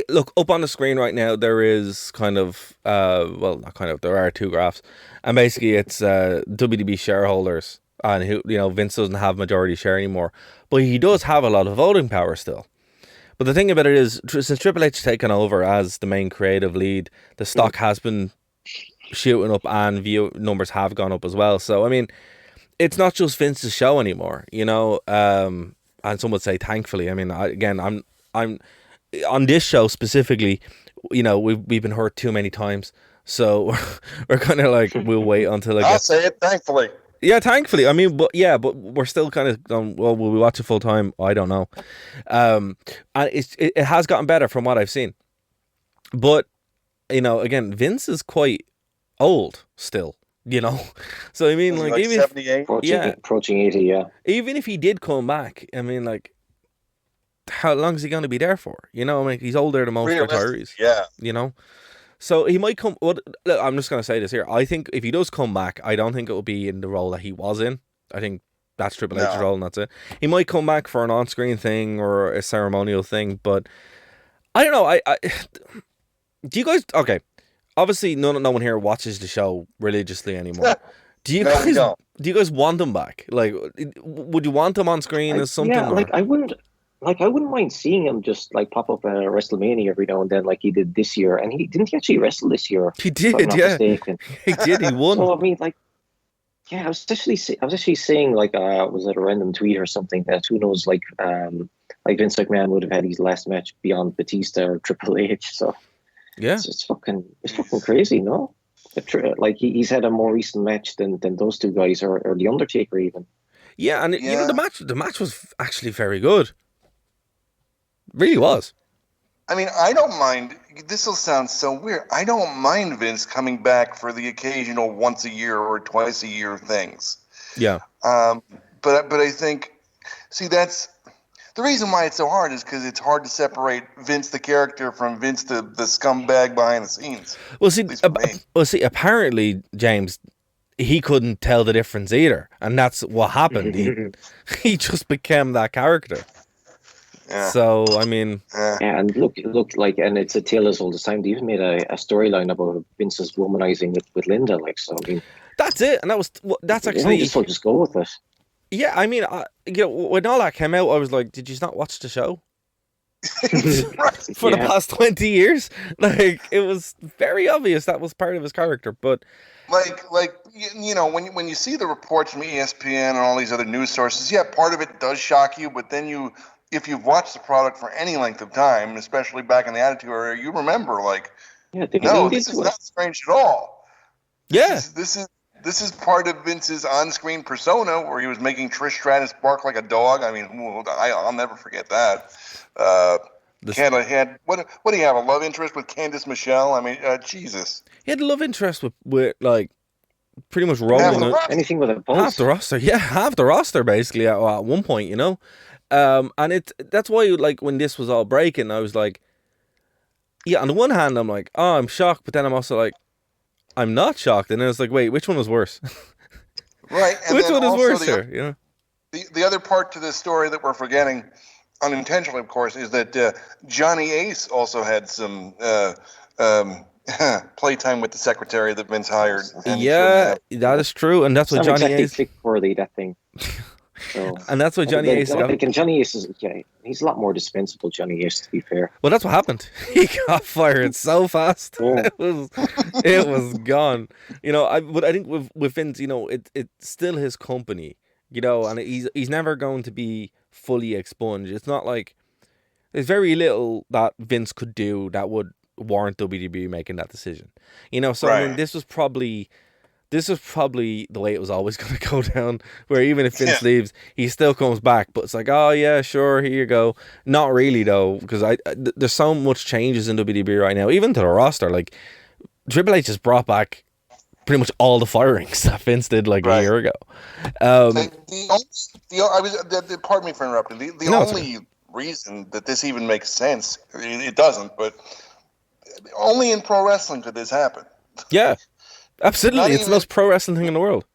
look up on the screen right now. There is kind of, there are two graphs, and basically it's WWE shareholders, and who Vince doesn't have majority share anymore, but he does have a lot of voting power still. But the thing about it is, since Triple H has taken over as the main creative lead, the stock has been shooting up, and view numbers have gone up as well. So I mean, it's not just Vince's show anymore, and some would say thankfully. I mean, I'm on this show specifically, we've been hurt too many times, so we're kind of like, we'll wait until I'll say it thankfully. Yeah, thankfully. I mean, but we're still kind of going, well, will we watch it full time? I don't know. And it has gotten better from what I've seen, but again, Vince is quite old still, so I mean, like even 78, approaching 80, yeah. Even if he did come back, I mean, like, how long is he going to be there for? I mean, he's older than most retirees. Yeah. So he might come. Well, look, I'm just going to say this here. I think if he does come back, I don't think it will be in the role that he was in. I think that's Triple H's role, and that's it. He might come back for an on-screen thing or a ceremonial thing, but I don't know. I do you guys? Okay. Obviously, no one here watches the show religiously anymore. Do you guys want them back? Like, would you want them on screen as something? Yeah, like I wouldn't mind seeing him just like pop up at WrestleMania every now and then, like he did this year. And he actually wrestle this year. He did, yeah. He did. He won. So I mean, like, yeah, I was actually saying, like, was it a random tweet or something that who knows, like Vince McMahon would have had his last match beyond Batista or Triple H. So. Yeah, it's fucking crazy, no? Like he's had a more recent match than those two guys or the Undertaker even. Yeah, and the match was actually very good. Really was. I mean, I don't mind. This will sound so weird. I don't mind Vince coming back for the occasional once a year or twice a year things. Yeah. But I think, see, that's. The reason why it's so hard is because it's hard to separate Vince the character from Vince the scumbag behind the scenes. Well, see, apparently, James, he couldn't tell the difference either, and that's what happened. He just became that character. Yeah. So I mean, yeah, and look, like, and it's a tale as old as time. They even made a storyline about Vince's womanizing with Linda. Like, so I mean, that's it, and that's actually just go with it. Yeah, I mean, when all that came out, I was like, did you not watch the show? For the past 20 years? Like, it was very obvious that was part of his character, but... Like when you see the reports from ESPN and all these other news sources, yeah, part of it does shock you, but then if you've watched the product for any length of time, especially back in the Attitude Era, you remember, like, this is not strange at all. Yeah. This is part of Vince's on-screen persona where he was making Trish Stratus bark like a dog. I mean, I'll never forget that. What do you have, a love interest with Candice Michelle? I mean, Jesus. He had a love interest with like, pretty much rolling anything with a pulse. Half the roster. Yeah, half the roster, basically, at one point, And that's why, like, when this was all breaking, I was like, yeah, on the one hand, I'm like, oh, I'm shocked, but then I'm also like, I'm not shocked. And then it's like, wait, which one was worse? Right. And which then one is also worse here? You know? The other part to this story that we're forgetting, unintentionally, of course, is that Johnny Ace also had some playtime with the secretary that Vince hired. And Yeah, that is true, and that's what It's not Johnny exactly Ace. click-worthy, that thing. So, And that's what Johnny Ace got. and Johnny Ace is he's a lot more dispensable. Johnny Ace, to be fair. Well, that's what happened. He got fired so fast. Yeah. It was gone. You know, but I think with Vince, you know, it's still his company. You know, and he's never going to be fully expunged. It's not like there's very little that Vince could do that would warrant WWE making that decision. You know, so Right. I mean, this was probably the way it was always going to go down, where even if Vince leaves, he still comes back. But it's like, oh yeah, sure, here you go. Not really though, because there's so much changes in WWE right now, even to the roster. Like Triple H just brought back pretty much all the firings that Vince did like a year ago. Pardon me for interrupting. The only reason that this even makes sense, it doesn't, but only in pro wrestling could this happen. Yeah. Absolutely, it's the most pro wrestling thing in the world.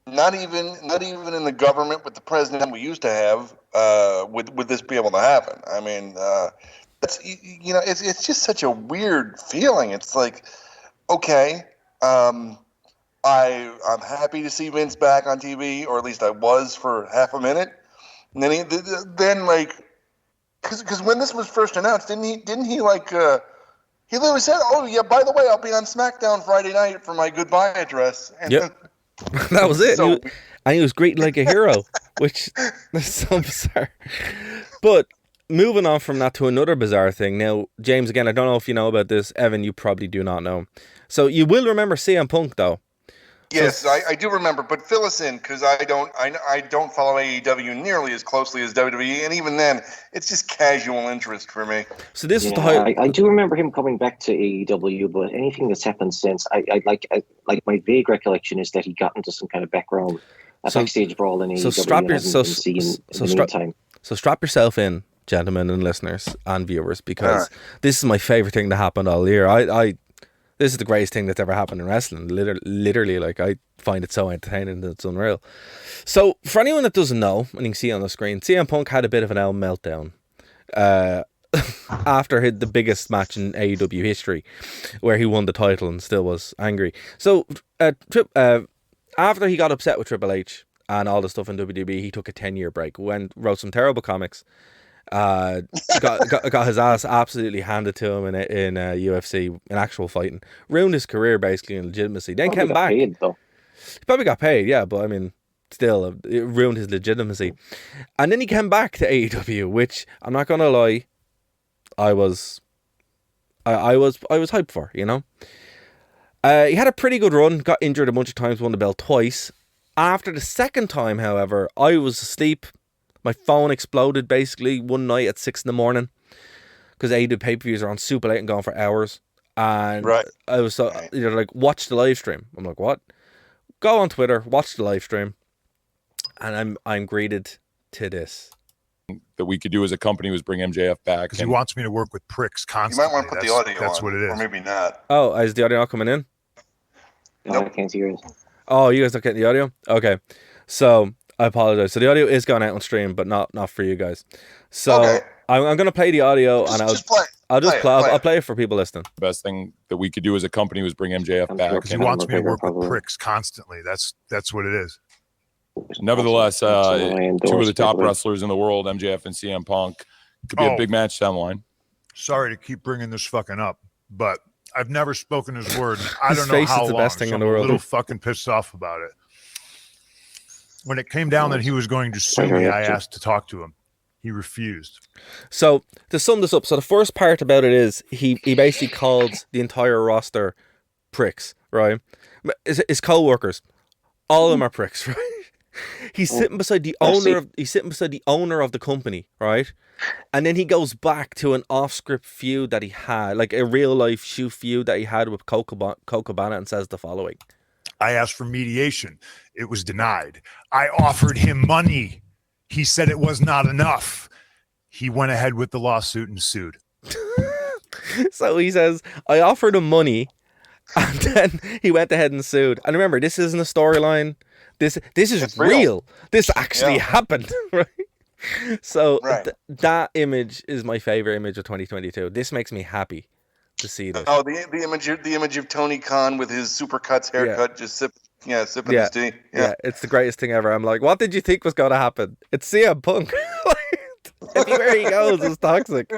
Not even in the government with the president we used to have would this be able to happen. I mean, that's it's just such a weird feeling. It's like, okay, I'm happy to see Vince back on TV, or at least I was for half a minute, and then like, because when this was first announced, didn't he like. He literally said, "Oh yeah, by the way, I'll be on SmackDown Friday night for my goodbye address." And yep, that was it. So, and he was greeted like a hero, which is so bizarre. But moving on from that to another bizarre thing. Now, James, again, I don't know if you know about this. Evan, you probably do not know. So you will remember CM Punk, though. Yes, I do remember, but fill us in, because I don't follow AEW nearly as closely as WWE, and even then, it's just casual interest for me. So this is the I do remember him coming back to AEW, but anything that's happened since, I like my vague recollection is that he got into some kind of background backstage brawl in AEW. So strap yourself in, gentlemen and listeners and viewers, because this is my favorite thing that happened all year. This is the greatest thing that's ever happened in wrestling. Literally, like, I find it so entertaining that it's unreal. So, for anyone that doesn't know, and you can see on the screen, CM Punk had a bit of an meltdown after the biggest match in AEW history, where he won the title and still was angry. So, after he got upset with Triple H and all the stuff in WWE, he took a 10-year break, wrote some terrible comics, got his ass absolutely handed to him in UFC, in actual fighting, ruined his career basically in legitimacy. Then came back. He probably got paid, yeah, but I mean, still, it ruined his legitimacy. And then he came back to AEW, which I'm not gonna lie, I was hyped for, you know. He had a pretty good run, got injured a bunch of times, won the belt twice. After the second time, however, I was asleep. My phone exploded basically one night at 6 a.m. because AEW pay-per-views are on super late and gone for hours. And I was like, watch the live stream. I'm like, what? Go on Twitter, watch the live stream, and I'm greeted to this. That we could do as a company was bring MJF back. Because he wants me to work with pricks constantly. You might want to put the audio That's on, what it is. or maybe not. Oh, is the audio not coming in? No, I can't hear it. Oh, you guys not getting the audio? Okay. So, I apologize. So the audio is going out on stream, but not for you guys. So I'm going to play the audio, and I'll play it for people listening. The best thing that we could do as a company was bring MJF back. Because he wants me to work with pricks constantly. That's what it is. Nevertheless, two of the top wrestlers in the world, MJF and CM Punk, could be a big match down the line. Sorry to keep bringing this fucking up, but I've never spoken his word. I don't know face how is the long. best thing so in the I'm world. a little fucking pissed off about it. When it came down that he was going to sue me, I asked to talk to him. He refused. So to sum this up, so the first part about it is he basically called the entire roster pricks, right? His co-workers, all of them are pricks, right? He's sitting beside the owner of the company, right? And then he goes back to an off-script feud that he had, like a real-life shoe feud that he had with Coco Cabana, and says the following. I asked for mediation. It was denied. I offered him money. He said it was not enough. He went ahead with the lawsuit and sued. So he says, I offered him money, and then he went ahead and sued. And remember, this isn't a storyline. This is real. This actually happened, right? So that image is my favorite image of 2022. This makes me happy to see this. Oh, the image of Tony Khan with his Supercuts haircut, just sipping his tea. Yeah, it's the greatest thing ever. I'm like, what did you think was going to happen? It's CM Punk. Everywhere he goes is toxic.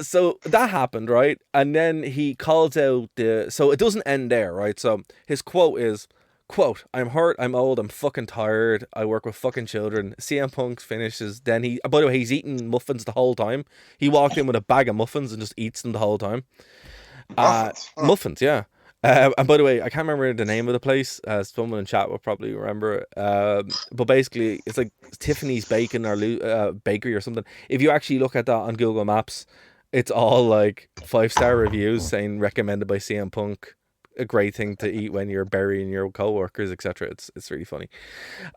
So that happened, right? And then he calls out so it doesn't end there, right? So his quote is, quote, I'm hurt, I'm old, I'm fucking tired, I work with fucking children. CM Punk finishes, then by the way, he's eating muffins the whole time. He walked in with a bag of muffins and just eats them the whole time. Muffins, yeah. And by the way, I can't remember the name of the place. Someone in chat will probably remember it. But basically, it's like Tiffany's Bacon or Bakery or something. If you actually look at that on Google Maps, it's all like 5-star reviews saying recommended by CM Punk. A great thing to eat when you're burying your co-workers, etc. It's really funny.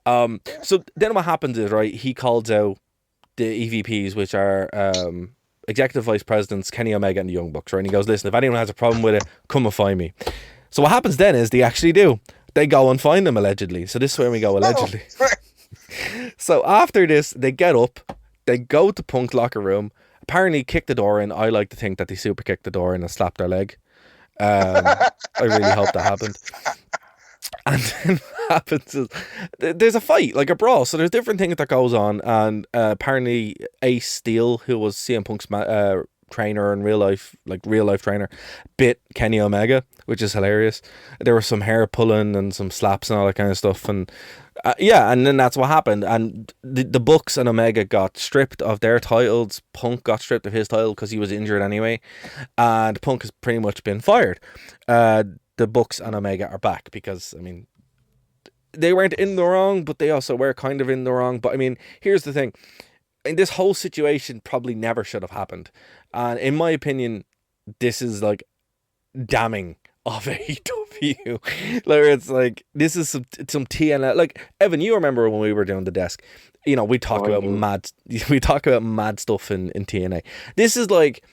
So then what happens is, right, he calls out the EVPs, which are Executive Vice Presidents Kenny Omega and the Young Bucks, right? And he goes, listen, if anyone has a problem with it, come and find me. So what happens then is they actually do. They go and find them, allegedly. So this is where we go, allegedly. So after this, they get up, they go to Punk's locker room, apparently kick the door in. I like to think that they super kicked the door in and slapped their leg. I really hope that happened. And then what happens is there's a fight, like a brawl. So there's different things that goes on. And apparently Ace Steel, who was CM Punk's trainer in real life trainer, bit Kenny Omega, which is hilarious. There was some hair pulling and some slaps and all that kind of stuff. And and then that's what happened. And the Bucks and Omega got stripped of their titles. Punk got stripped of his title because he was injured anyway. And Punk has pretty much been fired. The Bucks and Omega are back because, I mean, they weren't in the wrong, but they also were kind of in the wrong. But I mean, here's the thing. And this whole situation probably never should have happened. And in my opinion, this is like damning of AEW. Like, it's like, this is some TNA. Like, Evan, you remember when we were doing the desk, you know, we talk about mad stuff in TNA. This is like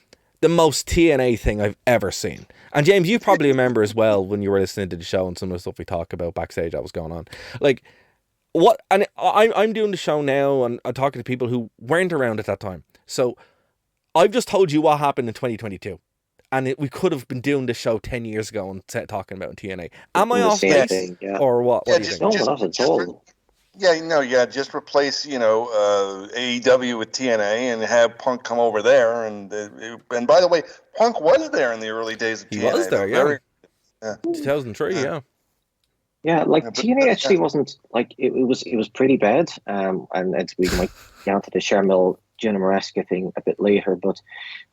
the most TNA thing I've ever seen. And James, you probably remember as well when you were listening to the show and some of the stuff we talk about backstage that was going on. Like, what? And I'm doing the show now and I'm talking to people who weren't around at that time. So I've just told you what happened in 2022. And we could have been doing this show 10 years ago and talking about TNA. Am I off base? Or what? What do you think? No, not at all. Just replace, AEW with TNA and have Punk come over there. And by the way, Punk was there in the early days of TNA. He was there, yeah. 2003, yeah. Yeah, like TNA actually wasn't, like, it was pretty bad. And we might get onto the Sharmell Jenna Maraska thing a bit later, but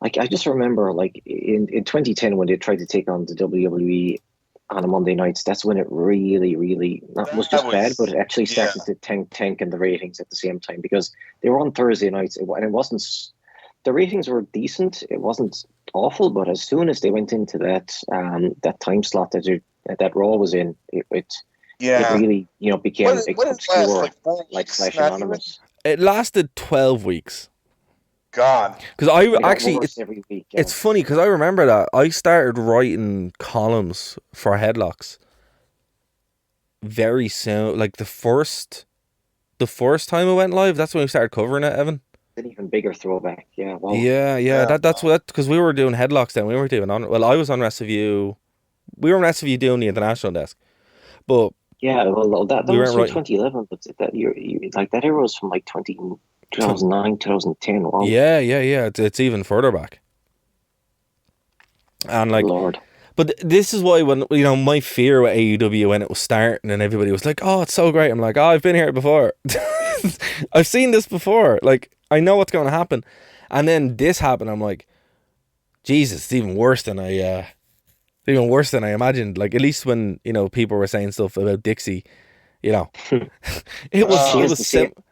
like I just remember, like in 2010 when they tried to take on the WWE on a Monday nights, that's when it really not was just bad, but it actually started to tank in the ratings at the same time because they were on Thursday nights and it wasn't. The ratings were decent. It wasn't awful, but as soon as they went into that time slot that Raw was in, it really became obscure, like Slash Anonymous. It lasted 12 weeks. God. Because it's funny because I remember that I started writing columns for Headlocks very soon. Like the first time it went live, that's when we started covering it, Evan. An even bigger throwback, yeah. Wow. Yeah. That's what, because we were doing Headlocks then. We were doing I was on WrestleView. We were on WrestleView doing the international desk, but yeah, well, that was from 2011, but that year, like that era was from like 2009, 2010. Wow. Yeah. It's even further back. And like, Lord. But this is why when, my fear with AEW when it was starting and everybody was like, oh, it's so great. I'm like, oh, I've been here before. I've seen this before. Like, I know what's going to happen. And then this happened. I'm like, Jesus, it's even worse than I imagined. Like, at least when, people were saying stuff about Dixie, it was simple.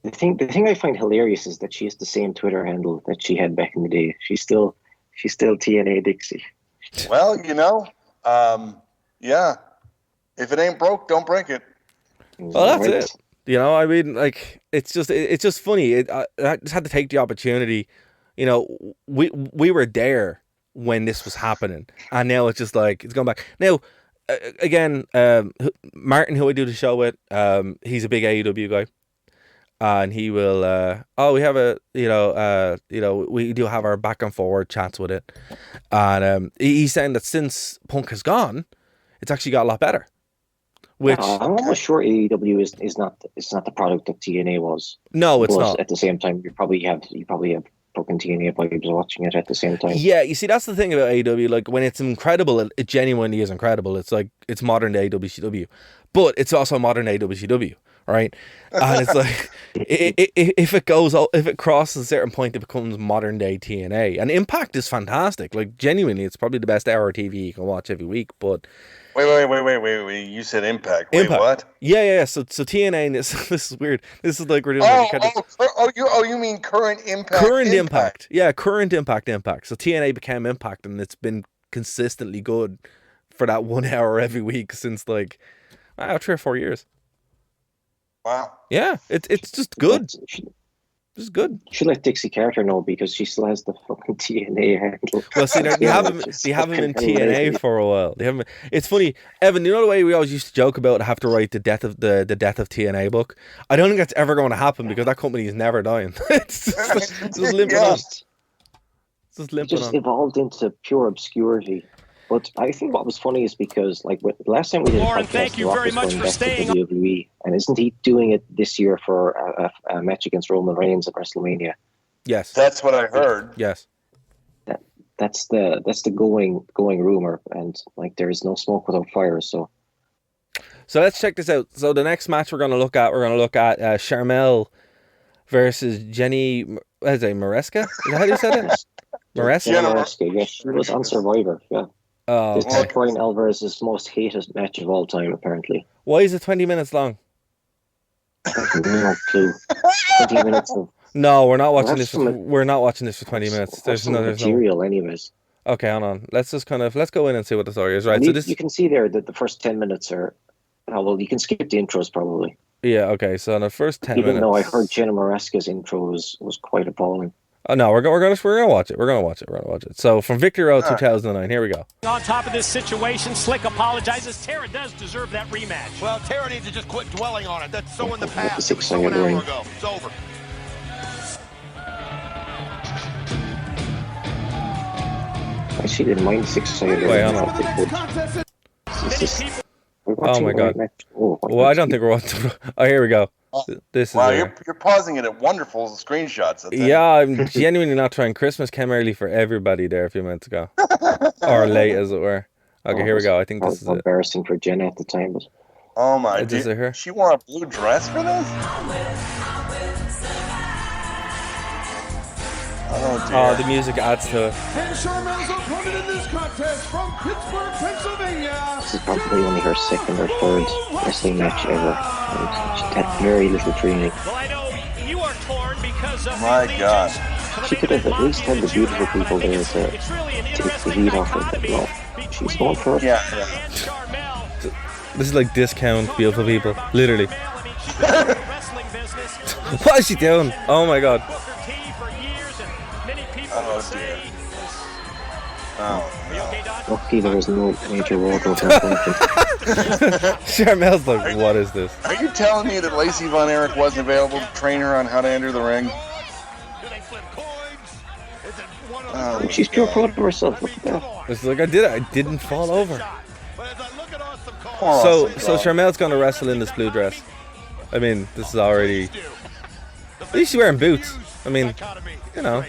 The thing I find hilarious is that she has the same Twitter handle that she had back in the day. She's still TNA Dixie. Well, yeah. If it ain't broke, don't break it. Well, that's it. You know, I mean, like, it's just funny. I just had to take the opportunity. You know, we were there when this was happening, and now it's just like it's going back. Now, again, Martin, who I do the show with, he's a big AEW guy, and he will. We have we do have our back and forward chats with it, and he's saying that since Punk has gone, it's actually got a lot better. Which I'm almost sure AEW is not the product that TNA was. No, it's not. At the same time, you probably have fucking TNA vibes watching it at the same time. Yeah, you see, that's the thing about AEW. Like, when it's incredible, it genuinely is incredible. It's like it's modern day WCW, but it's also modern day WCW, right? And it's like if it crosses a certain point, it becomes modern day TNA. And Impact is fantastic. Like, genuinely, it's probably the best hour of TV you can watch every week. But Wait. You said Impact. Wait, what? Yeah. So TNA, and this is weird. This is like we're doing. You mean current Impact? Current Impact. Yeah, current Impact. So TNA became Impact, and it's been consistently good for that 1 hour every week since like 3 or 4 years. Wow. Yeah, it's just good. Just good. Should let Dixie Carter know because she still has the fucking TNA handle. Well, see, they haven't been in TNA for a while. They haven't. It's funny, Evan. You know the way we always used to joke about have to write the death of TNA book. I don't think that's ever going to happen because that company is never dying. it's just limping on. It just evolved into pure obscurity. But I think what was funny is because, like, the last time we did a podcast, thank you very much for staying on WWE, and isn't he doing it this year for a match against Roman Reigns at WrestleMania? Yes, that's what I heard. Yes, that's the going rumor, and like there is no smoke without fire. So let's check this out. So the next match we're gonna look at Sharmell versus Jenny. What is it, Maresca? Is that how you said it? Maresca. Yes, she was on Survivor. Yeah. Oh, this is Brian Alvarez's most hated match of all time, apparently. Why is it 20 minutes long? No clue. 20 minutes of... No, we're not watching this. We're not watching this for 20 minutes. There's no material, anyways. Okay, hold on. Let's go in and see what the story is. Right. So you can see there that the first 10 minutes are. Oh, well, you can skip the intros probably. Yeah. Okay. So the first 10 minutes. Even though I heard Jenna Maresca's intro was quite appalling. Oh no, we're gonna watch it. We're gonna watch it. So from Victory Road 2009, here we go. On top of this situation, Slick apologizes. Tara does deserve that rematch. Well, Tara needs to just quit dwelling on it. That's so in the past. It was so an hour ago. It's over. I actually didn't mind 6-sided. Wait, hold on. Oh my god. Well, I don't think we're watching. Oh, here we go. This is. Wow, you're pausing it at wonderful screenshots. Yeah, I'm genuinely not trying. Christmas came early for everybody there a few minutes ago, or late as it were. Okay, here we go. I think this is embarrassing for Jenna at the time, but. Oh my! She wore a blue dress for this? Oh dear. Oh, the music adds to it. And Sharmell's opponent in this contest from Pittsburgh, Pennsylvania. This is probably only her second or third wrestling match ever. She had very little training. Well, I know you are torn because of my God. She could have at least had the beautiful people there to take the heat off her. But no, she's going for it. Yeah. This is like discount beautiful people, literally. What is she doing? Oh my God. Oh dear. Oh no. Lucky there was no major wardrobe malfunction. Sharmell's like, what is this? Are you telling me that Lacey Von Erich wasn't available to train her on how to enter the ring? Oh, she's pure proud of herself. Look at that. It's like I didn't fall over. So Sharmell's gonna wrestle in this blue dress. I mean, this is already. At least she's wearing boots. I mean, you know.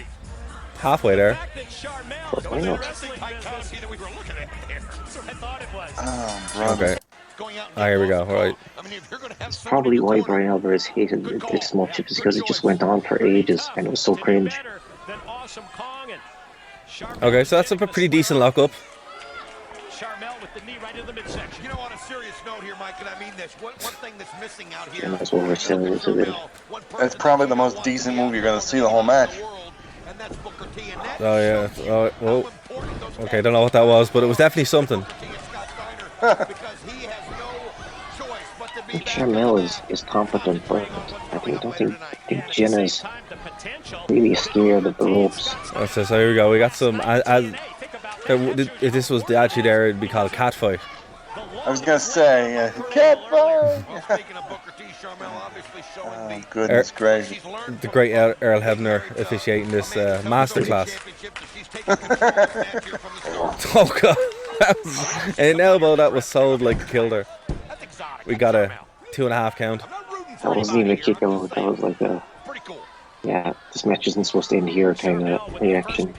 Halfway there. Why not? Okay. Here we go. All right. It's probably why Brian Alvarez hated it this much. It was because it just went on for ages and it was so cringe. Okay, so that's a pretty decent lockup. You know, on a serious note here, Mike, and I mean this, one thing that's missing out here. That's what we're selling it to. That's probably the most decent move you're going to see the whole match. Oh yeah. Oh, well. Okay, don't know what that was, but it was definitely something. think Sharmell is competent, but I don't think Jenna's really scared of the ropes. So here we go. We got some. If this was actually there, it'd be called catfight. I was gonna say catfight. Oh, goodness gracious! The great Earl Hebner officiating this masterclass. Oh god, an elbow that was sold like a killer. We got a 2.5 count. That wasn't even a kick out. That was like a this match isn't supposed to end here kind of reaction.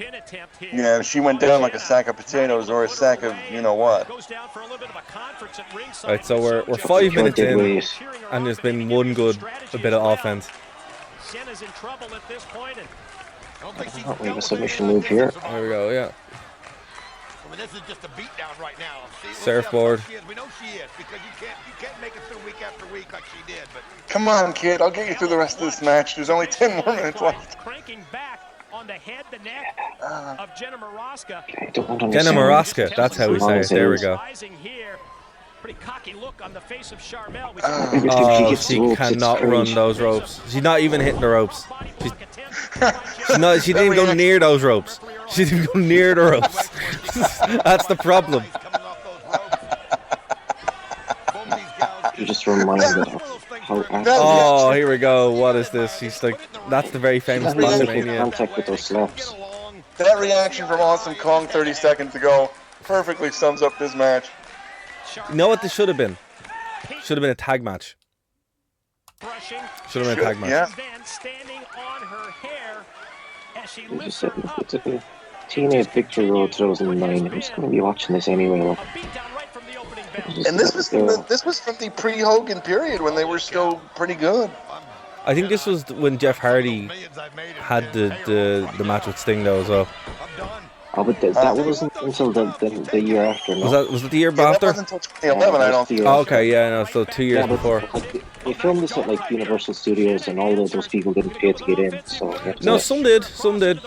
Yeah, she went down like a sack of potatoes or a sack of you know what. Right, so we're 5 minutes in, and there's been one good bit of offense. We have a submission move here. There we go, yeah. I mean, this is just a beatdown right now. Surfboard. We know she is because you can't make it through week after week like she did. But come on, kid, I'll get you through the rest of this match. There's only 10 more minutes left. Cranking back on the head, the neck of Jenna Moroska. Jenna Moroska, that's how we say it. There we go. Pretty cocky look on the face of Sharmell. Oh, she cannot run those ropes. She's not even hitting the ropes. She didn't go near those ropes. She didn't go near the ropes. That's the problem. You just reminded of how. Oh, here we go. What is this? She's like, that's the very famous WrestleMania. Contact with those slaps. That reaction from Awesome Kong 30 seconds ago perfectly sums up this match. You know what this should have been? Should have been a tag match. Should have been a tag match. Yeah. You just said it's a TNA Picture Road 2009. Who's going to be watching this anyway? And this was from the pre-Hogan period when they were still pretty good. I think this was when Jeff Hardy had the match with Sting though as well. Oh, but that wasn't until the year after. No? Was it the year after? That wasn't until 2011, I don't think. Oh, okay, yeah, no, so 2 years before. They filmed this at like Universal Studios, and all of those people didn't pay to get in. So no, some did.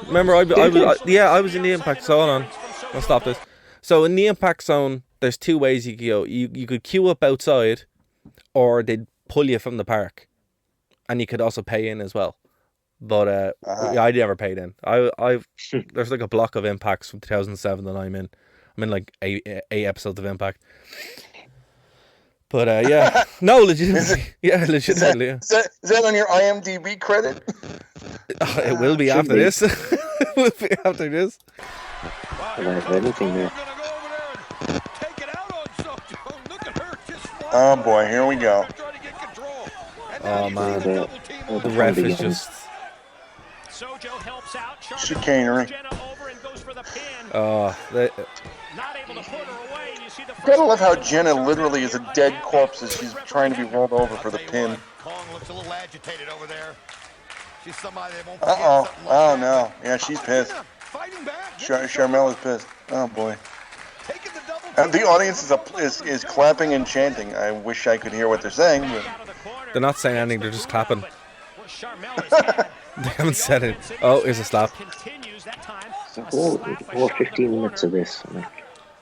Remember, I was in the Impact Zone. Hold on, I'll stop this. So in the Impact Zone, there's two ways you could go. You could queue up outside, or they'd pull you from the park, and you could also pay in as well. But I never paid in. There's like a block of Impacts from 2007 that I'm in. I'm in like eight episodes of Impact. But yeah, no, legitimately, legitimately. Is that on your IMDb credit? It will be after this. It will be after this. Anything there. Oh boy, here we go. Oh man, the ref is just chicanery. Gotta love how Jenna literally is a dead corpse as she's trying to be rolled over for the pin. Oh no. Yeah, she's pissed. Sharmell is pissed. Oh boy. And the audience is clapping and chanting. I wish I could hear what they're saying, but they're not saying anything, they're just clapping. They haven't said it. Oh, here's a slap. The whole 15 minutes of this, I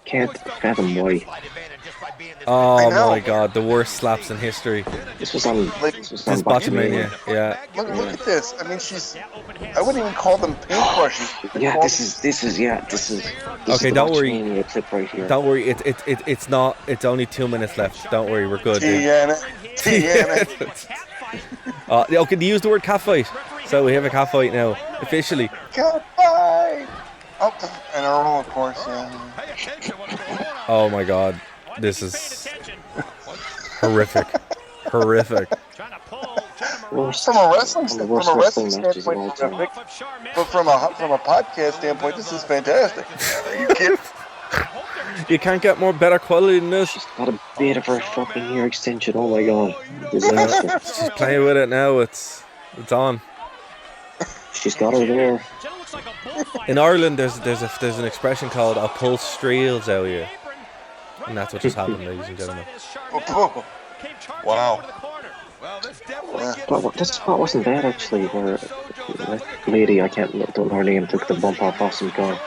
can't fathom why. Oh my god, the worst slaps in history. This was on Botchamania. Yeah. Look at this. I mean, I wouldn't even call them paint brushes. Yeah, this is. Okay, don't worry. Clip right here. Don't worry. It's not. It's only 2 minutes left. Don't worry, we're good. Tiana. Okay, they use the word catfight. So we have a catfight now, officially. Catfight! Oh, and a roll, of course, yeah. Oh my god. This is horrific. Horrific. From a wrestling standpoint, but from a podcast standpoint, this is fantastic. Are you kidding? You can't get more better quality than this. She's got a bit of her fucking ear extension. Oh my god, disaster. She's playing with it now. It's on. She's got her there. In Ireland, there's an expression called "I'll pull streels out of you," and that's what just happened, ladies and gentlemen. Wow. This spot wasn't bad actually. Where that lady, I don't know her name, took the bump off Awesome Kong.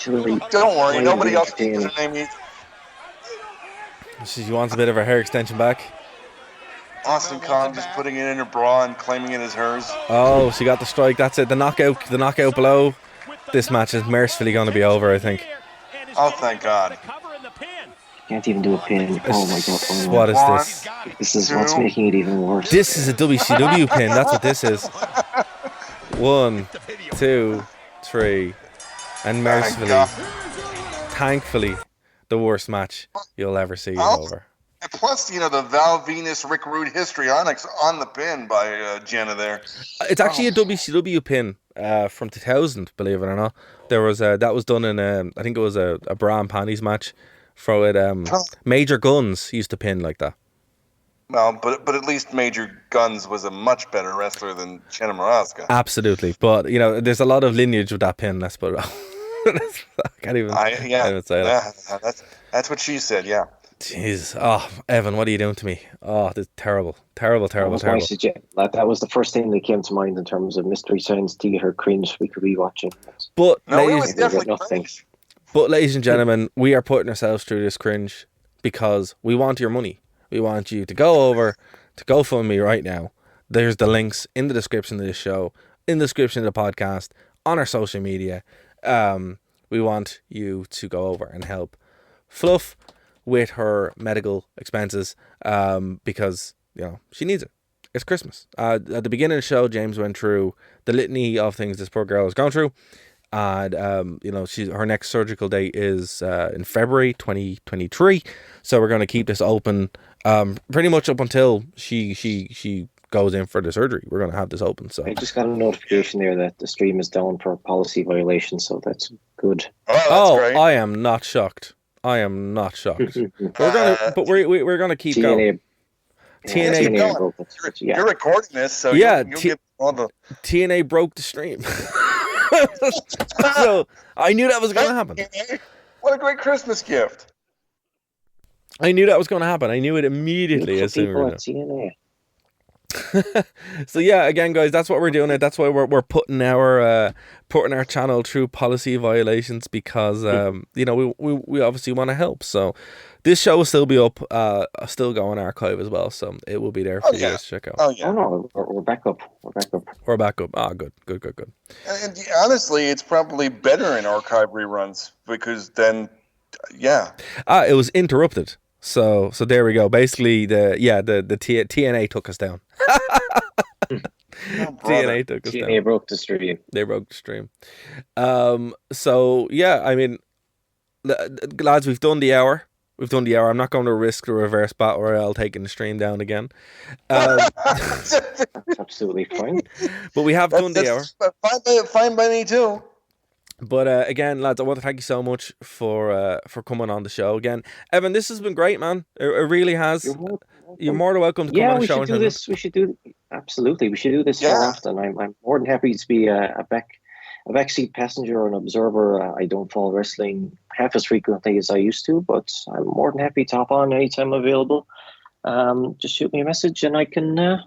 Don't worry, nobody else knows her name either. She wants a bit of her hair extension back. Austin Khan just putting it in her bra and claiming it as hers. Oh, she got the strike. That's it. The knockout blow. This match is mercifully going to be over, I think. Oh, thank God. Can't even do a pin. Oh my God. Oh, What is this? This is what's making it even worse. This is a WCW pin. That's what this is. 1, 2, 3. And mercifully, thankfully, the worst match you'll ever see is over. And plus, the Val Venus Rick Rude histrionics on the pin by Jenna there. It's actually a WCW pin from 2000, believe it or not. There was that was done in I think it was a bra and panties match. For it, Major Guns used to pin like that. Well, but at least Major Guns was a much better wrestler than Jenna Morasca. Absolutely, but there's a lot of lineage with that pin. Let's put it. I can't even say that. That's what she said. Yeah. Jeez, Evan, what are you doing to me? Oh, this is terrible. That was the first thing that came to mind in terms of Mystery Science Theater cringe we could be watching. But no, it was definitely cringe. But ladies and gentlemen, we are putting ourselves through this cringe because we want your money. We want you to go over to GoFundMe right now. There's the links in the description of this show, in the description of the podcast, on our social media. We want you to go over and help Fluff with her medical expenses because she needs it. It's Christmas. At the beginning of the show, James went through the litany of things this poor girl has gone through. And her next surgical date is in February 2023, so we're going to keep this open pretty much up until she goes in for the surgery. We're going to have this open. So I just got a notification there that the stream is down for policy violation, so that's good. Oh, that's great. I am not shocked. We're gonna keep going. TNA. You're recording this, so yeah, you'll get all the TNA broke the stream. So I knew that was going to happen. What a great Christmas gift. I knew that was going to happen. I knew it immediately as soon as So yeah, again, guys, that's what we're doing. That's why we're putting our channel through policy violations because we obviously want to help. So this show will still be up, still go on archive as well. So it will be there for you guys to check out. Oh yeah, no, we're back up. We're back up. Ah, good. And honestly, it's probably better in archive reruns because then, yeah. It was interrupted. So there we go. Basically, the TNA took us down. TNA took us down. TNA broke the stream. They broke the stream. So yeah, I mean, lads, we've done the hour. I'm not going to risk the reverse battle royale taking the stream down again. That's absolutely fine. But we have done the hour. Fine by me too. But again, lads, I want to thank you so much for coming on the show again. Evan, this has been great, man. It really has. You're more than welcome to come on the show. We should do this more often. I'm more than happy to be a backseat passenger or an observer. I don't follow wrestling half as frequently as I used to, but I'm more than happy to hop on anytime available. Just shoot me a message and I can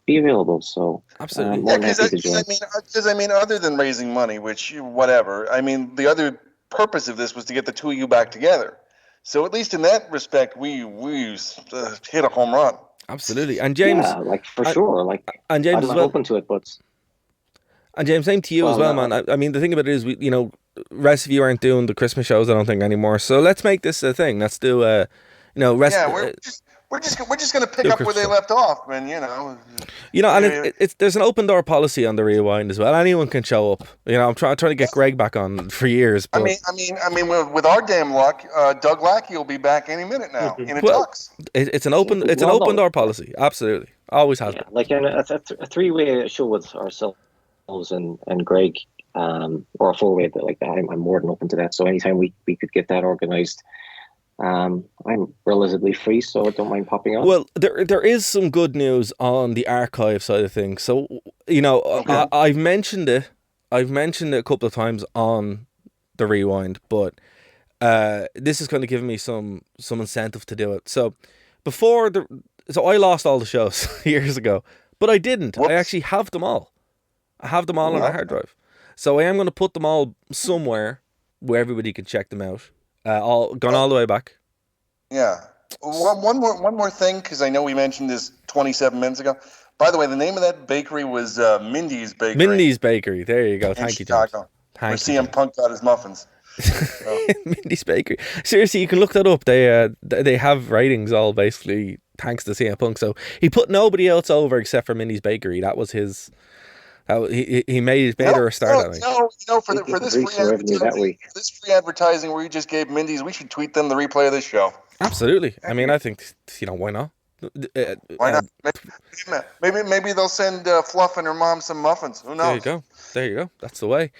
be available. So absolutely, because I mean, other than raising money, which whatever, I mean, the other purpose of this was to get the two of you back together. So at least in that respect, we hit a home run. Absolutely, and James, for sure, and James, I'm not open to it, but. And James, same to you as well, man. I mean, the thing about it is, rest of you aren't doing the Christmas shows, I don't think, anymore. So let's make this a thing. Let's do we're just going to pick up where they left off, man. And there's an open door policy on the Rewind as well. Anyone can show up. I'm trying to get Greg back on for years. But I mean, with our damn luck, Doug Lackey will be back any minute now in a tux. It's an open door policy. Absolutely, always has been. Like a three-way show with ourselves and Greg, or a four-way like that. I'm more than open to that. So anytime we could get that organized. I'm relatively free, so I don't mind popping on. Well, there is some good news on the archive side of things. So, okay. I've mentioned it a couple of times on the Rewind, but this is going to give me some incentive to do it. So, so I lost all the shows years ago, but I didn't. Whoops. I actually have them all. I have them all on a hard drive. So I am going to put them all somewhere where everybody can check them out. All the way back. Yeah. One more thing, because I know we mentioned this 27 minutes ago. By the way, the name of that bakery was Mindy's Bakery. Mindy's Bakery. There you go. Thank you, James. Where CM Punk got his muffins. So. Mindy's Bakery. Seriously, you can look that up. They have ratings all basically thanks to CM Punk. So he put nobody else over except for Mindy's Bakery. That was his. He made her a start. For this free advertising where you just gave Mindy's, we should tweet them the replay of this show. Absolutely. I mean, I think why not? Why not? Maybe they'll send Fluff and her mom some muffins. Who knows? There you go. That's the way.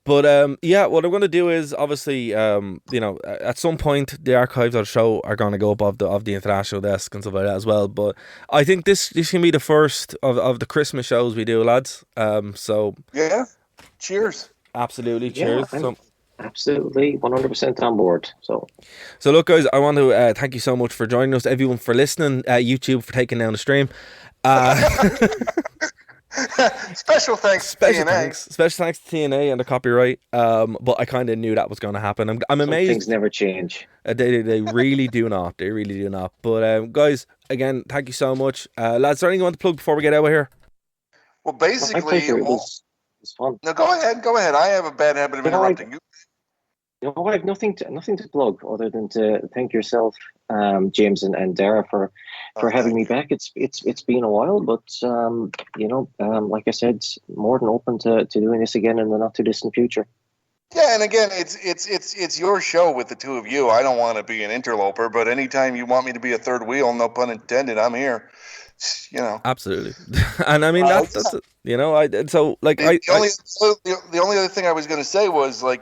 But what I'm going to do is obviously, at some point the archives of the show are going to go up of the international desk and stuff like that as well. But I think this can be the first of the Christmas shows we do, lads. So yeah, cheers. Absolutely, cheers. Absolutely, 100% on board. So look, guys, I want to thank you so much for joining us. Everyone for listening. YouTube for taking down the stream. Special thanks to TNA. Special thanks to TNA and the copyright. But I kind of knew that was going to happen. I'm amazed. Things never change. They really do not. They really do not. But guys, again, thank you so much, lads. Is there anything you want to plug before we get out of here? Well, basically, it was fun. No, go ahead. I have a bad habit of interrupting you. I have nothing to plug other than to thank yourself, James and Dara for having me back. It's been a while, but like I said, more than open to doing this again in the not too distant future. Yeah, and again, it's your show with the two of you. I don't want to be an interloper, but anytime you want me to be a third wheel, no pun intended, I'm here. Absolutely. And I mean that's it. The only other thing I was going to say was we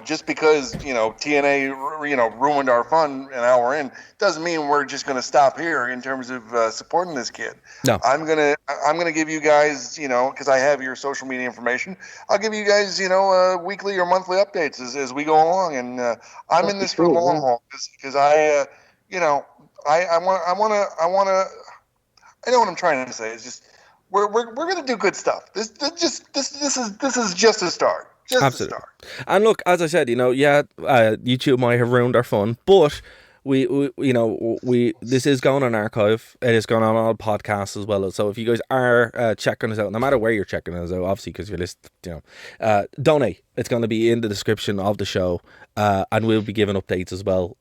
just because TNA ruined our fun an hour in doesn't mean we're just going to stop here in terms of supporting this kid. No, I'm gonna give you guys because I have your social media information. I'll give you guys weekly or monthly updates as we go along, and I'm in this for the long haul because I know what I'm trying to say. It's just we're going to do good stuff. This is just a start. Absolutely. A start. And look, as I said, YouTube might have ruined our fun, but we this is going on archive. It is going on all podcasts as well. So if you guys are checking us out, no matter where you're checking us out, obviously because you're listening, donate. It's going to be in the description of the show, and we'll be giving updates as well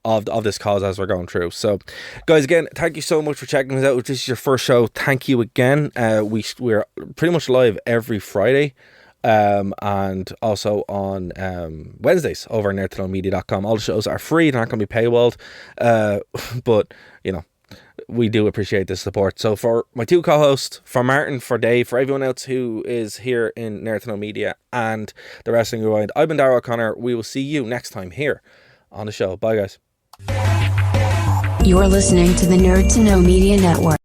of this cause as we're going through. So guys, again, thank you so much for checking us out. If this is your first show, thank you again. We're pretty much live every Friday, and also on Wednesdays over at nerdtoknowmedia.com. All the shows are free. They're not going to be paywalled, but we do appreciate the support. So for my two co-hosts, for Martin, for Dave, for everyone else who is here in Nerd to Know Media and the Wrestling Rewind, I've been Darragh O'Connor. We will see you next time here on the show. Bye, guys. You're listening to the Nerd to Know Media Network.